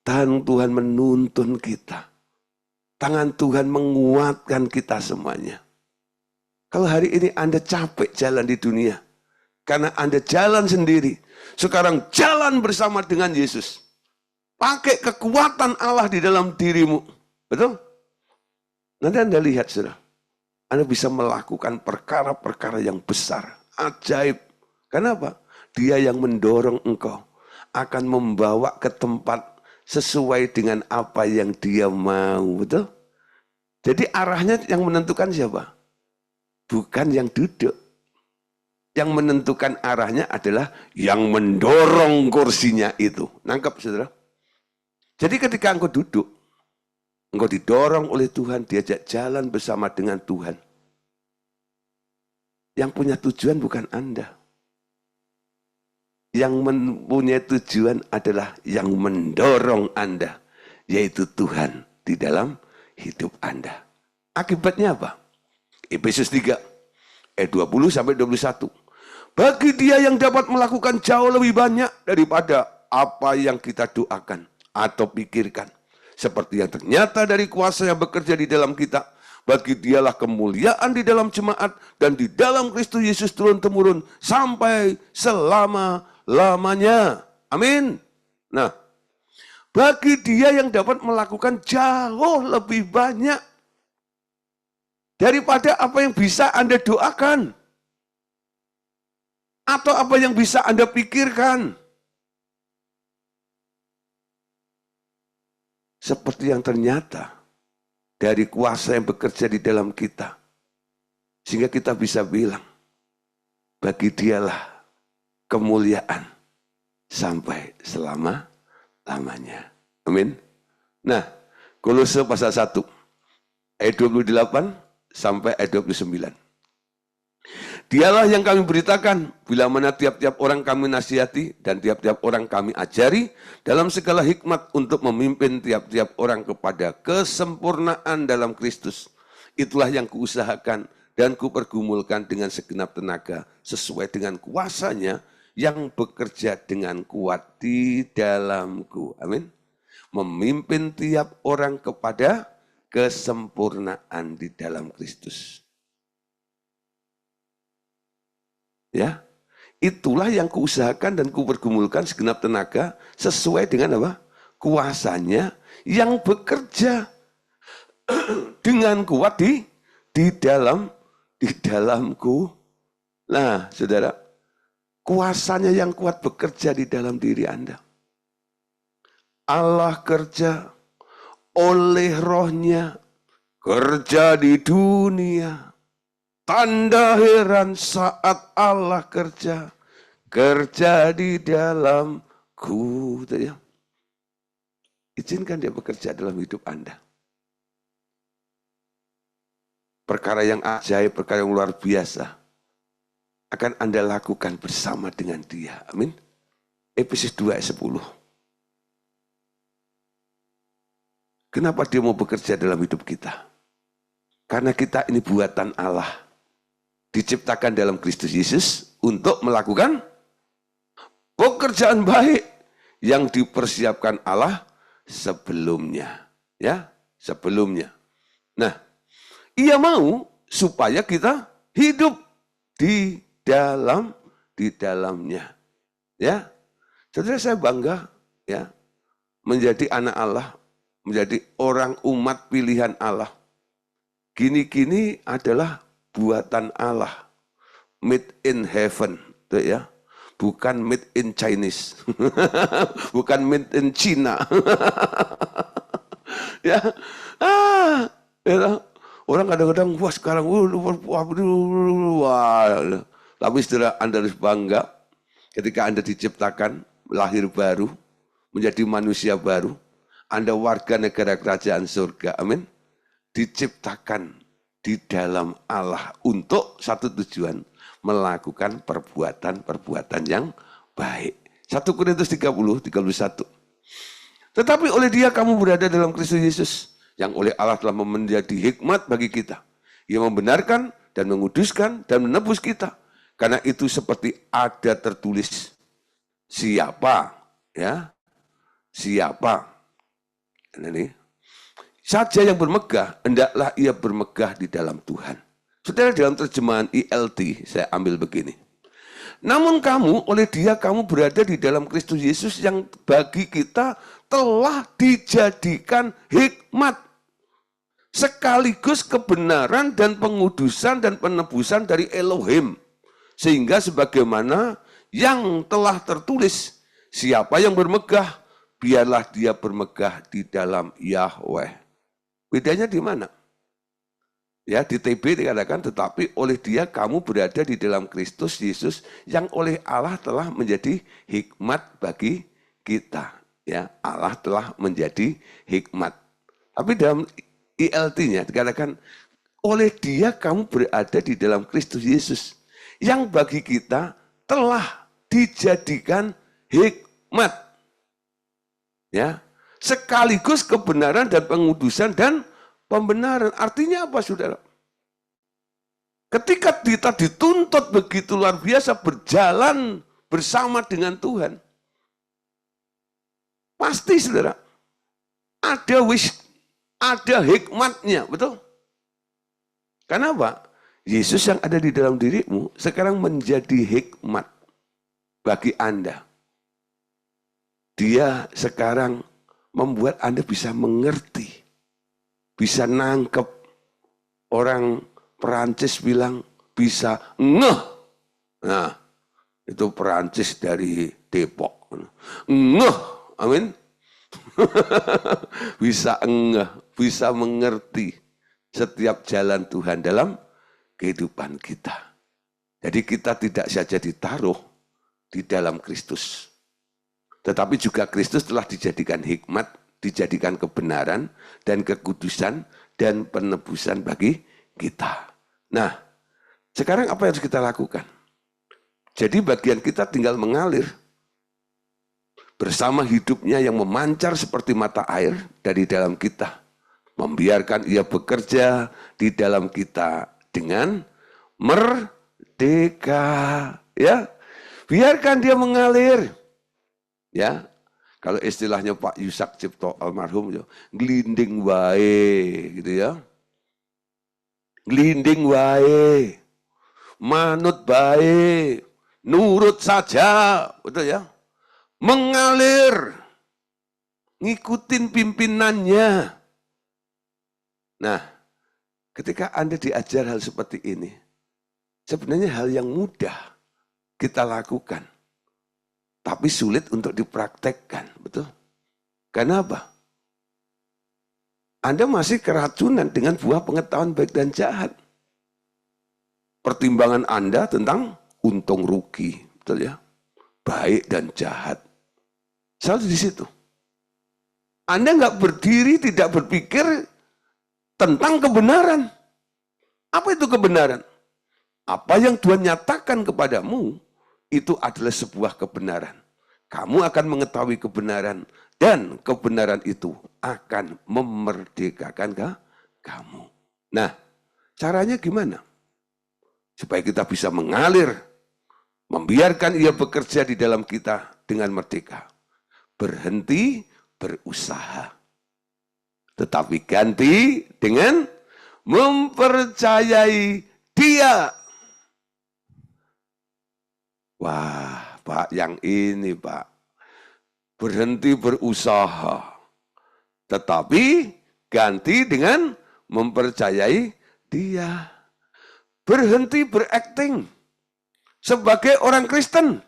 Tangan Tuhan menuntun kita. Tangan Tuhan menguatkan kita semuanya. Kalau hari ini Anda capek jalan di dunia, karena Anda jalan sendiri, sekarang jalan bersama dengan Yesus. Pakai kekuatan Allah di dalam dirimu. Betul? Nanti Anda lihat, saudara. Anda bisa melakukan perkara-perkara yang besar. Ajaib. Kenapa? Dia yang mendorong engkau. Akan membawa ke tempat sesuai dengan apa yang dia mau. Betul? Jadi arahnya yang menentukan siapa? Bukan yang duduk. Yang menentukan arahnya adalah yang mendorong kursinya itu. Nangkep, saudara? Jadi ketika engkau duduk, engkau didorong oleh Tuhan, diajak jalan bersama dengan Tuhan. Yang punya tujuan bukan Anda. Yang mempunyai tujuan adalah yang mendorong Anda, yaitu Tuhan di dalam hidup Anda. Akibatnya apa? Efesus 3, ayat 20-21. Bagi dia yang dapat melakukan jauh lebih banyak daripada apa yang kita doakan atau pikirkan. Seperti yang ternyata dari kuasa yang bekerja di dalam kita. Bagi dialah kemuliaan di dalam jemaat dan di dalam Kristus Yesus turun-temurun sampai selama-lamanya. Amin. Nah, bagi dia yang dapat melakukan jauh lebih banyak daripada apa yang bisa Anda doakan. Atau apa yang bisa Anda pikirkan. Seperti yang ternyata dari kuasa yang bekerja di dalam kita. Sehingga kita bisa bilang, bagi dialah kemuliaan sampai selama-lamanya. Amin. Nah, Kolose pasal 1, ayat 28 sampai ayat 29. Dialah yang kami beritakan, bila mana tiap-tiap orang kami nasihati dan tiap-tiap orang kami ajari dalam segala hikmat untuk memimpin tiap-tiap orang kepada kesempurnaan dalam Kristus. Itulah yang kuusahakan dan kupergumulkan dengan segenap tenaga sesuai dengan kuasanya yang bekerja dengan kuat di dalamku. Amin. Memimpin tiap orang kepada kesempurnaan di dalam Kristus. Ya, itulah yang kuusahakan dan kupergumulkan segenap tenaga sesuai dengan apa? Kuasanya yang bekerja dengan kuat di dalamku. Nah, saudara, kuasanya yang kuat bekerja di dalam diri Anda. Allah kerja oleh rohnya, kerja di dunia. Tanda heran saat Allah kerja di dalamku. Ya. Izinkan dia bekerja dalam hidup Anda. Perkara yang ajaib, perkara yang luar biasa akan Anda lakukan bersama dengan dia. Amin. Efesus 2 ayat 10. Kenapa dia mau bekerja dalam hidup kita? Karena kita ini buatan Allah. Diciptakan dalam Kristus Yesus untuk melakukan pekerjaan baik yang dipersiapkan Allah sebelumnya. Ya, sebelumnya. Nah, Ia mau supaya kita hidup di dalamnya. Ya. Saudara, saya bangga ya menjadi anak Allah, menjadi orang umat pilihan Allah. Gini-gini adalah buatan Allah, made in heaven, tuh ya, bukan made in Chinese, bukan made in China. Ya, ya, orang kadang-kadang wah sekarang wah, tapi setelah Anda harus bangga ketika Anda diciptakan lahir baru, menjadi manusia baru, Anda warga negara kerajaan surga, amin. Diciptakan di dalam Allah untuk satu tujuan, melakukan perbuatan-perbuatan yang baik. 1 Korintus 30, 31. Tetapi oleh Dia kamu berada dalam Kristus Yesus, yang oleh Allah telah menjadi hikmat bagi kita. Ia membenarkan dan menguduskan dan menebus kita. Karena itu seperti ada tertulis, siapa, ya, siapa, ini saja yang bermegah, hendaklah ia bermegah di dalam Tuhan. Saudara, dalam terjemahan ILT, saya ambil begini. Namun kamu, oleh Dia kamu berada di dalam Kristus Yesus yang bagi kita telah dijadikan hikmat, sekaligus kebenaran dan pengudusan dan penebusan dari Elohim. Sehingga sebagaimana yang telah tertulis, siapa yang bermegah, biarlah dia bermegah di dalam Yahweh. Bedanya di mana? Ya, di TB dikatakan, tetapi oleh Dia kamu berada di dalam Kristus Yesus yang oleh Allah telah menjadi hikmat bagi kita. Ya, Allah telah menjadi hikmat. Tapi dalam ILT-nya dikatakan, oleh Dia kamu berada di dalam Kristus Yesus yang bagi kita telah dijadikan hikmat. Ya, sekaligus kebenaran dan pengudusan dan pembenaran. Artinya apa, saudara? Ketika kita dituntut begitu luar biasa berjalan bersama dengan Tuhan, pasti, saudara, ada hikmatnya, betul? Kenapa? Yesus yang ada di dalam dirimu sekarang menjadi hikmat bagi Anda. Dia sekarang membuat Anda bisa mengerti, bisa nangkep. Orang Perancis bilang bisa ngeh. Nah, itu Perancis dari Depok. Ngeh, amin. Bisa ngeh, bisa mengerti setiap jalan Tuhan dalam kehidupan kita. Jadi kita tidak saja ditaruh di dalam Kristus, tetapi juga Kristus telah dijadikan hikmat, dijadikan kebenaran dan kekudusan dan penebusan bagi kita. Nah, sekarang apa yang harus kita lakukan? Jadi bagian kita tinggal mengalir bersama hidupnya yang memancar seperti mata air dari dalam kita. Membiarkan ia bekerja di dalam kita dengan merdeka. Ya, biarkan dia mengalir. Ya, kalau istilahnya Pak Yusak Cipto almarhum, glinding wae, gitu ya. Glinding wae, manut bae, nurut saja, betul ya. Mengalir, ngikutin pimpinannya. Nah, ketika Anda diajar hal seperti ini, sebenarnya hal yang mudah kita lakukan. Tapi sulit untuk dipraktekkan, betul? Kenapa? Anda masih keracunan dengan buah pengetahuan baik dan jahat. Pertimbangan Anda tentang untung rugi, betul ya? Baik dan jahat. Selalu di situ. Anda nggak berdiri, tidak berpikir tentang kebenaran. Apa itu kebenaran? Apa yang Tuhan nyatakan kepadamu, itu adalah sebuah kebenaran. Kamu akan mengetahui kebenaran dan kebenaran itu akan memerdekakan kamu. Nah, caranya gimana? Supaya kita bisa mengalir, membiarkan ia bekerja di dalam kita dengan merdeka. Berhenti berusaha. Tetapi ganti dengan mempercayai Dia. Wah, Pak, yang ini, Pak. Berhenti berusaha. Tetapi ganti dengan mempercayai Dia. Berhenti berakting sebagai orang Kristen.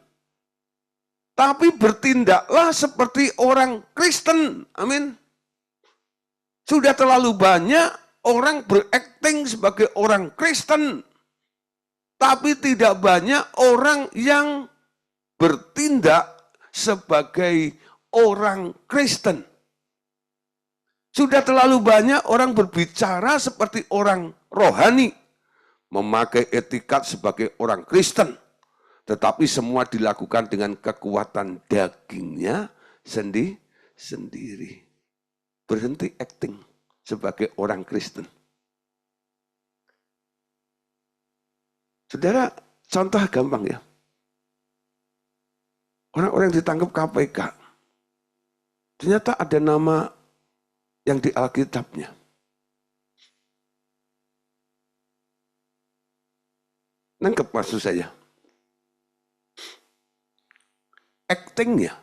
Tapi bertindaklah seperti orang Kristen. Amin. Sudah terlalu banyak orang berakting sebagai orang Kristen. Tapi tidak banyak orang yang bertindak sebagai orang Kristen. Sudah terlalu banyak orang berbicara seperti orang rohani, memakai etikat sebagai orang Kristen, tetapi semua dilakukan dengan kekuatan dagingnya sendiri. Berhenti acting sebagai orang Kristen. Saudara, contoh gampang ya. Orang-orang yang ditangkap KPK, ternyata ada nama yang di Alkitabnya. Nangkep maksud saya. Actingnya.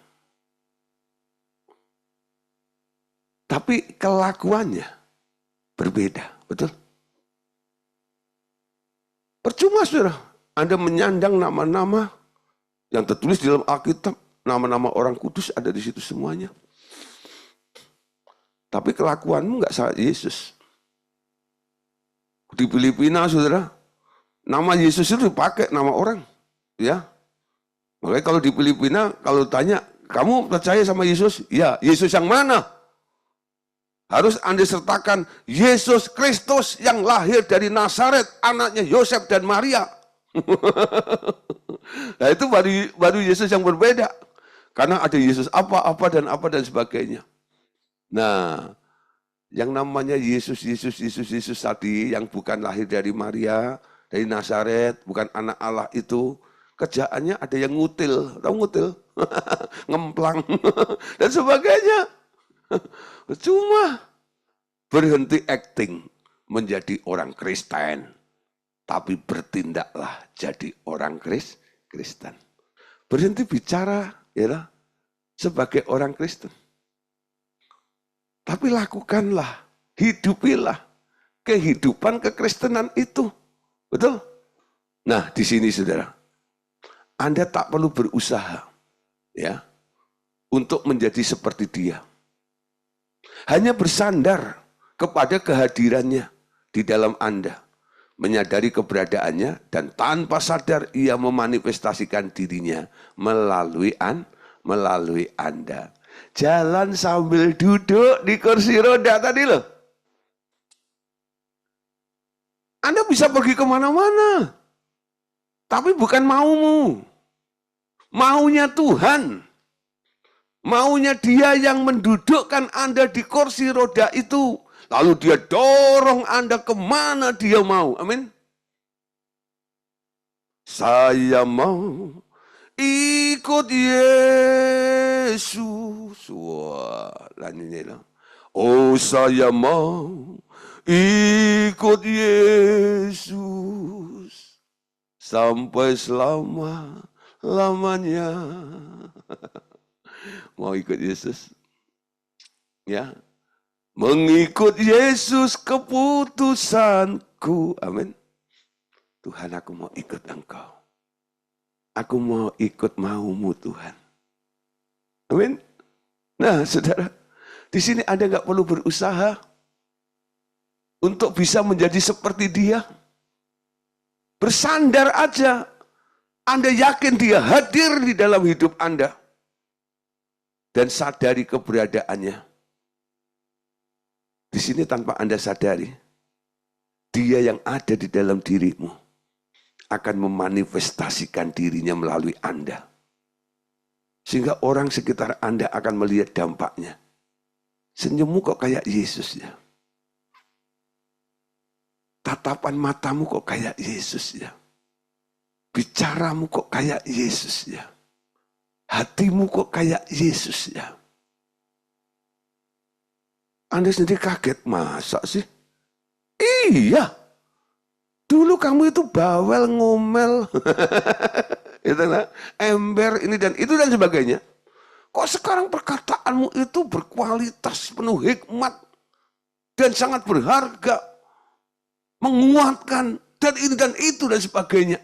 Tapi kelakuannya berbeda, betul? Percuma saudara, Anda menyandang nama-nama yang tertulis di dalam Alkitab, nama-nama orang kudus ada di situ semuanya. Tapi kelakuanmu nggak salah Yesus. Di Filipina, saudara, nama Yesus itu dipakai nama orang, ya. Makanya kalau di Filipina, kalau tanya, kamu percaya sama Yesus? Ya, Yesus yang mana? Harus Anda sertakan Yesus Kristus yang lahir dari Nazaret, anaknya Yosef dan Maria. Nah itu baru Yesus yang berbeda. Karena ada Yesus apa dan sebagainya. Nah, yang namanya Yesus tadi, yang bukan lahir dari Maria, dari Nazaret, bukan anak Allah itu, kerjaannya ada yang ngutil, tahu ngutil? Ngemplang, dan sebagainya. Cuma berhenti acting menjadi orang Kristen, tapi bertindaklah jadi orang Kristen. Berhenti bicara ya sebagai orang Kristen. Tapi lakukanlah, hidupilah kehidupan kekristenan itu. Betul? Nah, di sini saudara, Anda tak perlu berusaha ya untuk menjadi seperti dia. Hanya bersandar kepada kehadirannya di dalam Anda, menyadari keberadaannya, dan tanpa sadar ia memanifestasikan dirinya melalui Anda. Jalan sambil duduk di kursi roda tadi loh. Anda bisa pergi kemana-mana. Tapi bukan maumu. Maunya Tuhan. Maunya Dia yang mendudukkan Anda di kursi roda itu. Lalu Dia dorong Anda kemana Dia mau. Amin. Saya mau ikut Yesus. Wah, lanjutnya. Oh, saya mau ikut Yesus sampai selama-lamanya. Mau ikut Yesus? Ya. Mengikut Yesus keputusanku. Amin. Tuhan, aku mau ikut Engkau. Aku mau ikut maumu Tuhan. Amin. Nah saudara, di sini Anda nggak perlu berusaha untuk bisa menjadi seperti Dia. Bersandar aja. Anda yakin Dia hadir di dalam hidup Anda. Dan sadari keberadaannya. Di sini tanpa Anda sadari, Dia yang ada di dalam dirimu akan memanifestasikan dirinya melalui Anda. Sehingga orang sekitar Anda akan melihat dampaknya. Senyummu kok kayak Yesus ya. Tatapan matamu kok kayak Yesus ya. Bicaramu kok kayak Yesus ya. Hatimu kok kayak Yesus ya. Anda sendiri kaget, masa sih? Iya. Dulu kamu itu bawel, ngomel, ember, ini dan itu dan sebagainya. Kok sekarang perkataanmu itu berkualitas, penuh hikmat, dan sangat berharga, menguatkan, dan ini dan itu dan sebagainya.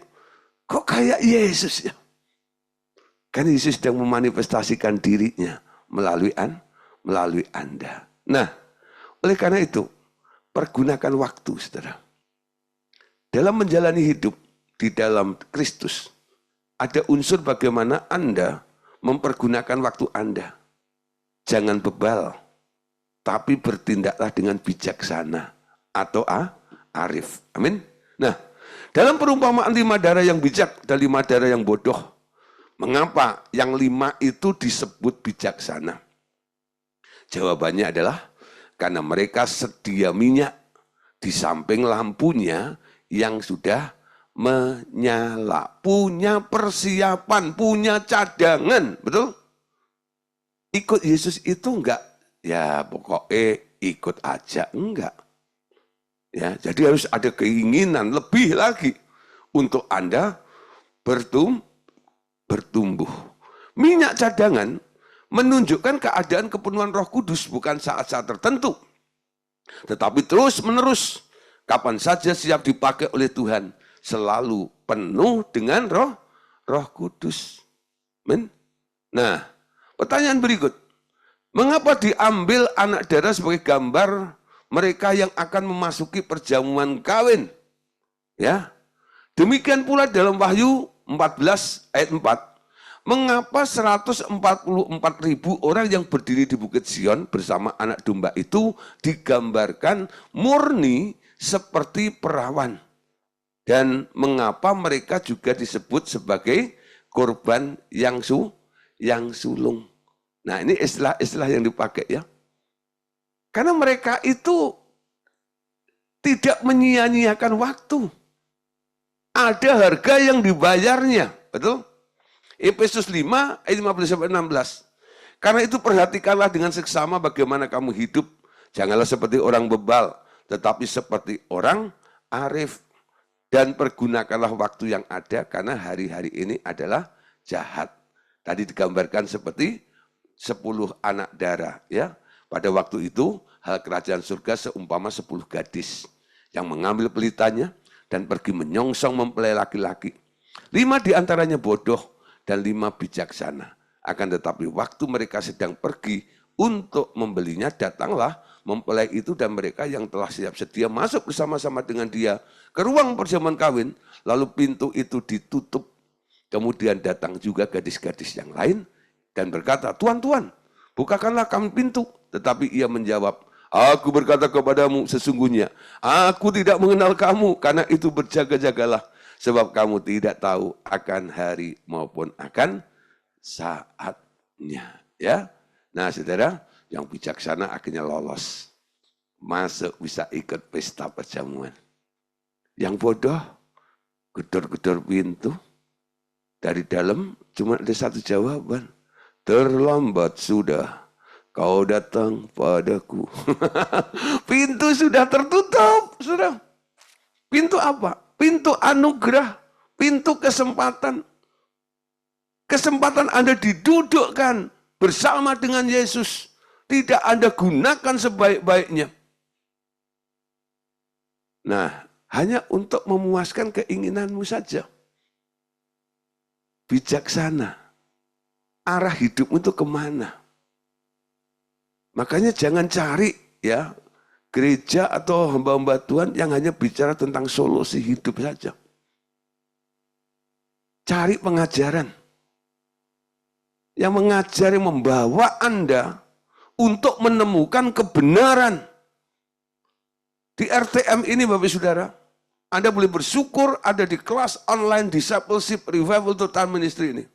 Kok kayak Yesus ya? Kan Yesus sedang memanifestasikan dirinya melalui Anda. Nah, oleh karena itu, pergunakan waktu, saudara. Dalam menjalani hidup di dalam Kristus, ada unsur bagaimana Anda mempergunakan waktu Anda. Jangan bebal, tapi bertindaklah dengan bijaksana atau arif. Amin. Nah, dalam perumpamaan 5 darah yang bijak dan 5 darah yang bodoh, mengapa yang 5 itu disebut bijaksana? Jawabannya adalah karena mereka sedia minyak di samping lampunya yang sudah menyala. Punya persiapan, punya cadangan, betul? Ikut Yesus itu enggak, ya pokoknya ikut aja, enggak. Ya, jadi harus ada keinginan lebih lagi untuk Anda bertumbuh. Minyak cadangan menunjukkan keadaan kepenuhan Roh Kudus bukan saat-saat tertentu, tetapi terus-menerus. Kapan saja siap dipakai oleh Tuhan, selalu penuh dengan Roh Kudus. Amin. Nah, pertanyaan berikut. Mengapa diambil anak darah sebagai gambar mereka yang akan memasuki perjamuan kawin? Ya. Demikian pula dalam Wahyu 14 ayat 4. Mengapa 144.000 orang yang berdiri di Bukit Sion bersama anak domba itu digambarkan murni seperti perawan? Dan mengapa mereka juga disebut sebagai korban yang sulung? Nah, ini istilah-istilah yang dipakai ya. Karena mereka itu tidak menyia-nyiakan waktu. Ada harga yang dibayarnya, betul? Efesus 5 ayat 15-16. Karena itu perhatikanlah dengan seksama bagaimana kamu hidup. Janganlah seperti orang bebal, tetapi seperti orang arif. Dan pergunakanlah waktu yang ada karena hari-hari ini adalah jahat. Tadi digambarkan seperti 10 anak darah. Ya. Pada waktu itu, hal kerajaan surga seumpama 10 gadis yang mengambil pelitanya dan pergi menyongsong mempelai laki-laki. 5 diantaranya bodoh dan 5 bijaksana. Akan tetapi waktu mereka sedang pergi untuk membelinya, datanglah mempelai itu dan mereka yang telah siap sedia masuk bersama-sama dengan dia ke ruang perjamuan kawin, lalu pintu itu ditutup. Kemudian datang juga gadis-gadis yang lain dan berkata, Tuan, Tuan, bukakanlah kami pintu. Tetapi ia menjawab, aku berkata kepadamu sesungguhnya, aku tidak mengenal kamu, karena itu berjaga-jagalah, sebab kamu tidak tahu akan hari maupun akan saatnya. Ya, nah saudara, yang bijaksana akhirnya lolos. Masuk bisa ikut pesta perjamuan. Yang bodoh, gedor-gedor pintu. Dari dalam cuma ada satu jawaban. Terlambat sudah kau datang padaku. Pintu sudah tertutup, sudah. Pintu apa? Pintu anugerah, pintu kesempatan. Kesempatan Anda didudukkan bersama dengan Yesus. Tidak Anda gunakan sebaik-baiknya. Nah, hanya untuk memuaskan keinginanmu saja. Bijaksana. Arah hidupmu itu kemana? Makanya jangan cari ya gereja atau hamba-hamba Tuhan yang hanya bicara tentang solusi hidup saja. Cari pengajaran. Yang mengajari, membawa Anda untuk menemukan kebenaran. Di RTM ini Bapak Saudara, Anda boleh bersyukur ada di kelas online Discipleship Revival Total Ministry ini.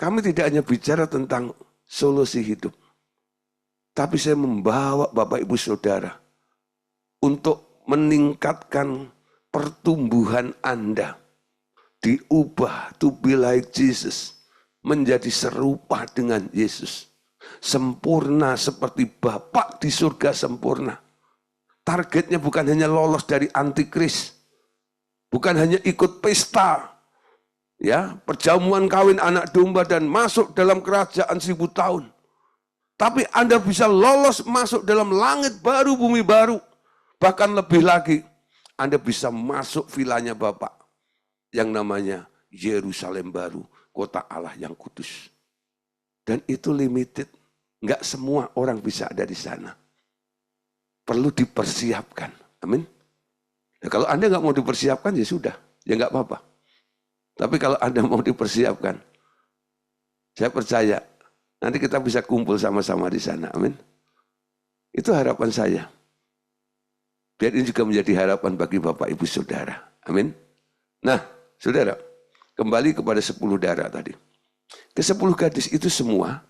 Kami tidak hanya bicara tentang solusi hidup, tapi saya membawa Bapak Ibu Saudara untuk meningkatkan pertumbuhan Anda. Diubah to be like Jesus. Menjadi serupa dengan Yesus. Sempurna seperti Bapa di surga sempurna. Targetnya bukan hanya lolos dari antikris. Bukan hanya ikut pesta. Ya, perjamuan kawin anak domba dan masuk dalam kerajaan 1000 tahun. Tapi Anda bisa lolos masuk dalam langit baru, bumi baru. Bahkan lebih lagi, Anda bisa masuk vilanya Bapak yang namanya Yerusalem baru, kota Allah yang kudus. Dan itu limited. Enggak semua orang bisa ada di sana. Perlu dipersiapkan. Amin. Ya, kalau Anda nggak mau dipersiapkan ya sudah, ya nggak apa-apa. Tapi kalau Anda mau dipersiapkan, saya percaya nanti kita bisa kumpul sama-sama di sana. Amin. Itu harapan saya. Biar ini juga menjadi harapan bagi Bapak Ibu Saudara. Amin. Nah, Saudara, kembali kepada 10 darah tadi. Ke-10 gadis itu semua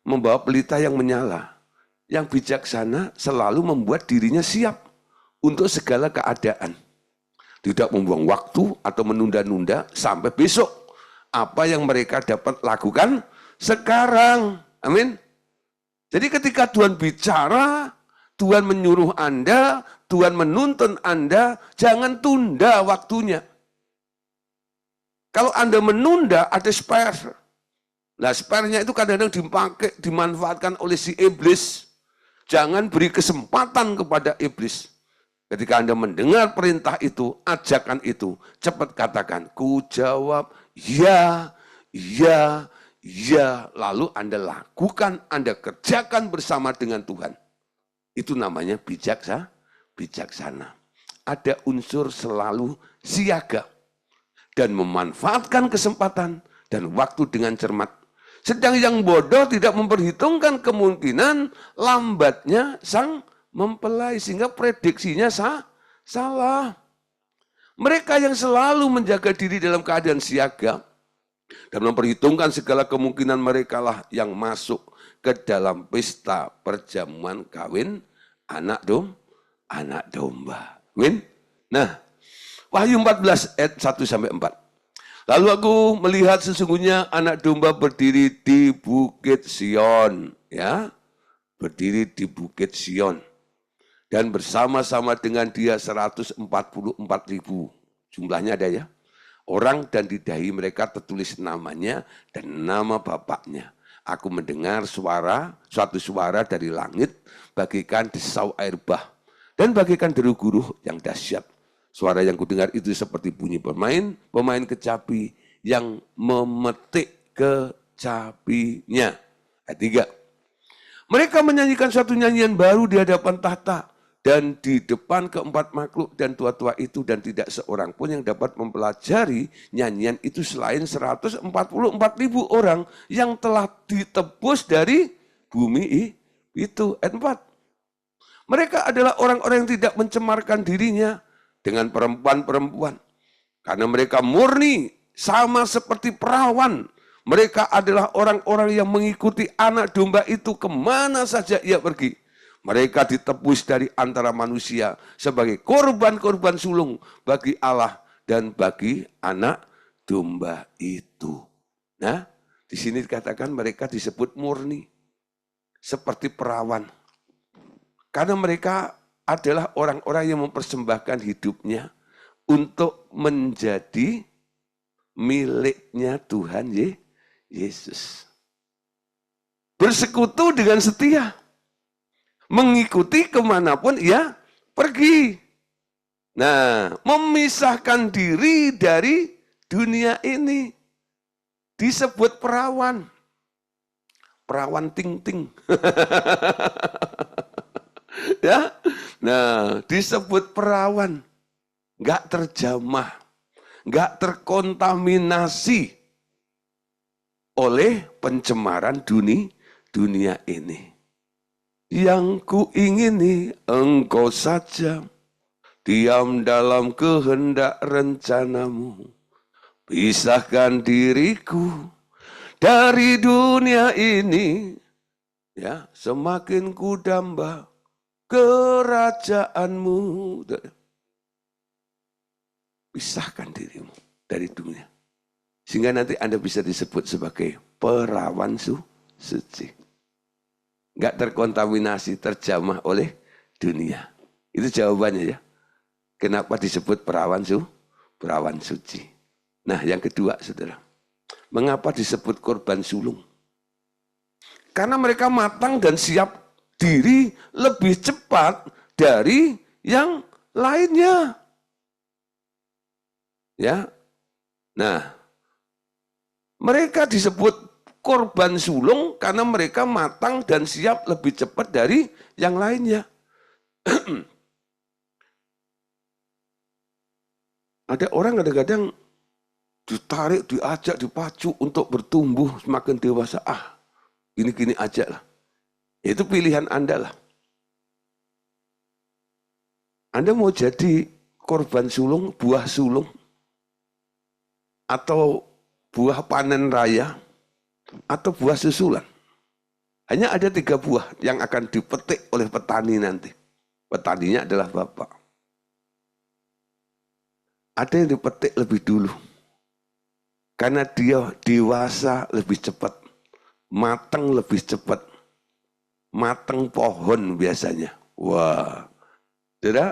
membawa pelita yang menyala. Yang bijaksana selalu membuat dirinya siap untuk segala keadaan. Tidak membuang waktu atau menunda-nunda sampai besok. Apa yang mereka dapat lakukan sekarang. Amin. Jadi ketika Tuhan bicara, Tuhan menyuruh Anda, Tuhan menuntun Anda, jangan tunda waktunya. Kalau Anda menunda, ada spare. Nah, spare-nya itu kadang-kadang dipakai, dimanfaatkan oleh si iblis. Jangan beri kesempatan kepada iblis. Ketika Anda mendengar perintah itu, ajakan itu, cepat katakan, ku jawab, ya, ya, ya. Lalu Anda lakukan, Anda kerjakan bersama dengan Tuhan. Itu namanya bijaksana. Ada unsur selalu siaga dan memanfaatkan kesempatan dan waktu dengan cermat. Sedang yang bodoh tidak memperhitungkan kemungkinan lambatnya sang mempelai sehingga prediksinya salah. Mereka yang selalu menjaga diri dalam keadaan siaga dan memperhitungkan segala kemungkinan mereka lah yang masuk ke dalam pesta perjamuan kawin anak domba. Amin. Nah, Wahyu 14 ayat 1-4. Lalu aku melihat sesungguhnya anak domba berdiri di Bukit Sion, ya. Berdiri di Bukit Sion. Dan bersama-sama dengan dia 144.000. Jumlahnya ada ya. Orang dan di dahi mereka tertulis namanya dan nama bapaknya. Aku mendengar suatu suara dari langit, bagaikan desau air bah, dan bagaikan deru guruh yang dahsyat. Suara yang kudengar itu seperti bunyi pemain kecapi yang memetik kecapinya. Ayat 3. Mereka menyanyikan suatu nyanyian baru di hadapan tahta dan di depan keempat makhluk dan tua-tua itu, dan tidak seorang pun yang dapat mempelajari nyanyian itu selain 144.000 orang yang telah ditebus dari bumi itu. Ayat 4. Mereka adalah orang-orang yang tidak mencemarkan dirinya dengan perempuan-perempuan. Karena mereka murni sama seperti perawan. Mereka adalah orang-orang yang mengikuti anak domba itu kemana saja ia pergi. Mereka ditebus dari antara manusia sebagai korban-korban sulung bagi Allah dan bagi anak domba itu. Nah, di sini dikatakan mereka disebut murni. Seperti perawan. Karena mereka adalah orang-orang yang mempersembahkan hidupnya untuk menjadi miliknya Tuhan Yesus. Bersekutu dengan setia. Mengikuti kemanapun ia pergi. Nah, memisahkan diri dari dunia ini. Disebut perawan. Perawan ting-ting. Ya, nah disebut perawan, nggak terjamah, nggak terkontaminasi oleh pencemaran dunia ini. Yang kuingini engkau saja, diam dalam kehendak rencanamu, pisahkan diriku dari dunia ini, ya semakin ku damba kerajaanmu. Pisahkan dirimu dari dunia. Sehingga nanti Anda bisa disebut sebagai perawan suci. Enggak terkontaminasi, terjamah oleh dunia. Itu jawabannya ya. Kenapa disebut perawan suci. Nah yang kedua saudara. Mengapa disebut korban sulung? Karena mereka matang dan siap diri lebih cepat dari yang lainnya. Ya. Nah, Mereka disebut korban sulung karena mereka matang dan siap lebih cepat dari yang lainnya. Ada orang kadang-kadang ditarik, diajak, dipacu untuk bertumbuh semakin dewasa. Gini-gini aja lah. Itu pilihan Anda lah. Anda mau jadi korban sulung, buah sulung, atau buah panen raya, atau buah susulan. Hanya ada 3 buah yang akan dipetik oleh petani nanti. Petaninya adalah Bapak. Ada yang dipetik lebih dulu. Karena dia dewasa lebih cepat. Matang lebih cepat. Matang pohon biasanya. Wah. Tidak,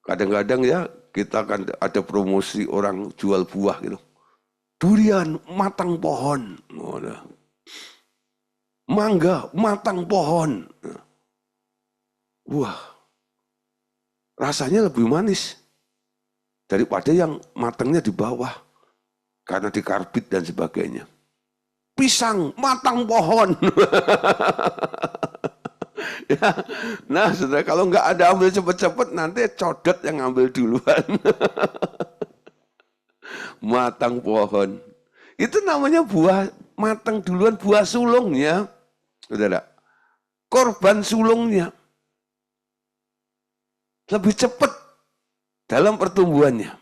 kadang-kadang ya kita kan ada promosi orang jual buah gitu. Durian matang pohon. Mangga matang pohon. Wah. Rasanya lebih manis daripada yang matangnya di bawah karena dikarbit dan sebagainya. Pisang matang pohon. Ya, nah, saudara, kalau nggak ada ambil cepet-cepet nanti codot yang ambil duluan. Matang pohon. Itu namanya buah matang duluan, buah sulungnya. Saudara, korban sulungnya lebih cepat dalam pertumbuhannya.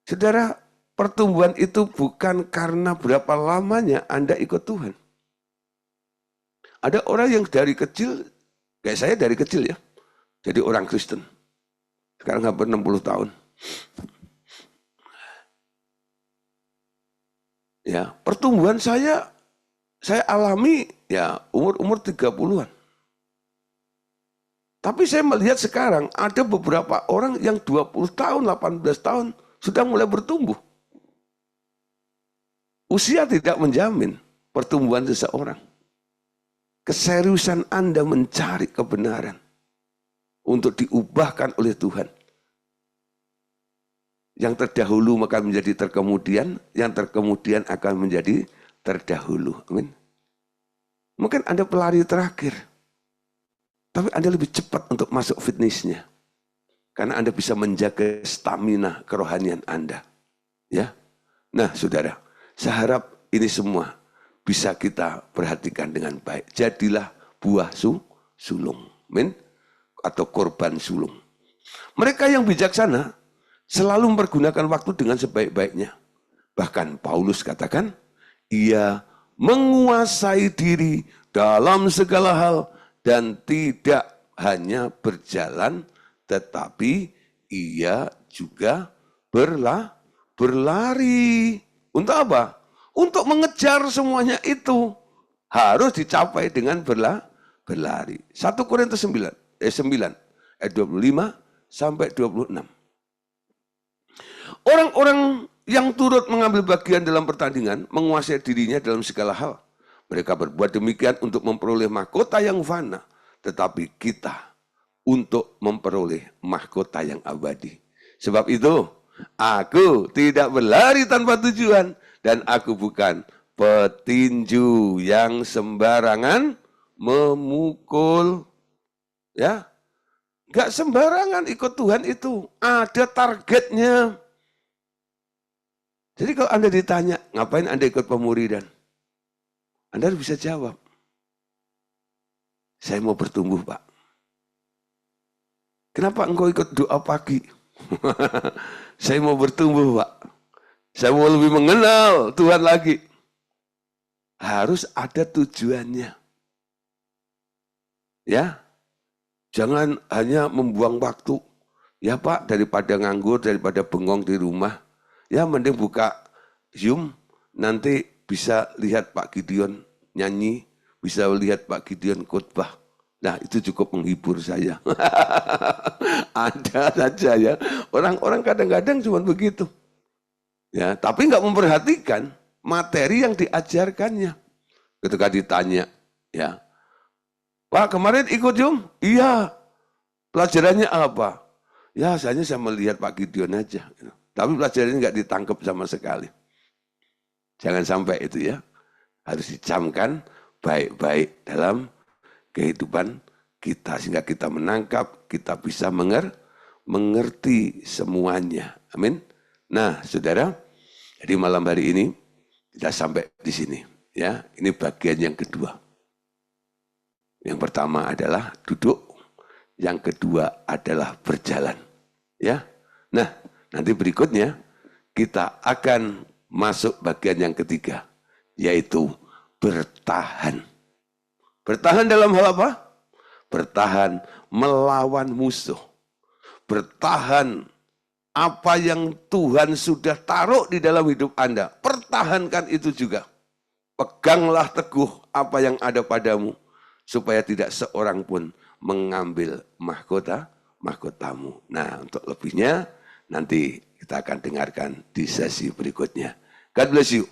Saudara, pertumbuhan itu bukan karena berapa lamanya Anda ikut Tuhan. Ada orang yang dari kecil, kayak saya dari kecil ya, jadi orang Kristen. Sekarang hampir 60 tahun. Ya, pertumbuhan saya alami ya umur 30-an. Tapi saya melihat sekarang ada beberapa orang yang 20 tahun, 18 tahun sudah mulai bertumbuh. Usia tidak menjamin pertumbuhan seseorang. Keseriusan Anda mencari kebenaran untuk diubahkan oleh Tuhan. Yang terdahulu maka menjadi terkemudian, yang terkemudian akan menjadi terdahulu. Amin. Mungkin Anda pelari terakhir, tapi Anda lebih cepat untuk masuk fitnessnya. Karena Anda bisa menjaga stamina kerohanian Anda. Ya. Nah, saudara, saya harap ini semua bisa kita perhatikan dengan baik. Jadilah buah sulung. Amin. Atau korban sulung. Mereka yang bijaksana selalu mempergunakan waktu dengan sebaik-baiknya. Bahkan Paulus katakan, ia menguasai diri dalam segala hal dan tidak hanya berjalan, tetapi ia juga berlari. Untuk apa? Untuk mengejar semuanya itu harus dicapai dengan berlari. 1 Korintus 9 ayat 25 sampai 26. Orang-orang yang turut mengambil bagian dalam pertandingan menguasai dirinya dalam segala hal. Mereka berbuat demikian untuk memperoleh mahkota yang fana, tetapi kita untuk memperoleh mahkota yang abadi. Sebab itu, aku tidak berlari tanpa tujuan dan aku bukan petinju yang sembarangan memukul. Ya, nggak sembarangan ikut Tuhan itu, ada targetnya. Jadi kalau Anda ditanya, ngapain Anda ikut pemuridan? Anda bisa jawab, saya mau bertumbuh, Pak. Kenapa engkau ikut doa pagi? Saya mau bertumbuh, Pak. Saya mau lebih mengenal Tuhan lagi. Harus ada tujuannya. Ya, jangan hanya membuang waktu. Ya Pak, daripada nganggur, daripada bengong di rumah, ya mending buka Zoom, nanti bisa lihat Pak Gideon nyanyi, bisa lihat Pak Gideon khotbah. Nah, itu cukup menghibur saya. Ada saja ya. Orang-orang kadang-kadang cuma begitu. Ya, tapi nggak memperhatikan materi yang diajarkannya. Ketika ditanya, ya, Pak kemarin ikut Zoom? Iya. Pelajarannya apa? Ya, saya melihat Pak Gideon aja. Tapi pelajarannya nggak ditangkap sama sekali. Jangan sampai itu ya. Harus dicamkan baik-baik dalam kehidupan kita. Sehingga kita menangkap, kita bisa mengerti semuanya. Amin. Nah, saudara, jadi malam hari ini kita sampai di sini. Ya, ini bagian yang kedua. Yang pertama adalah duduk, yang kedua adalah berjalan. Ya, nah nanti berikutnya kita akan masuk bagian yang ketiga, yaitu bertahan. Bertahan dalam hal apa? Bertahan melawan musuh. Bertahan apa yang Tuhan sudah taruh di dalam hidup Anda. Pertahankan itu juga. Peganglah teguh apa yang ada padamu, supaya tidak seorang pun mengambil mahkotamu. Nah, untuk lebihnya nanti kita akan dengarkan di sesi berikutnya. God bless you.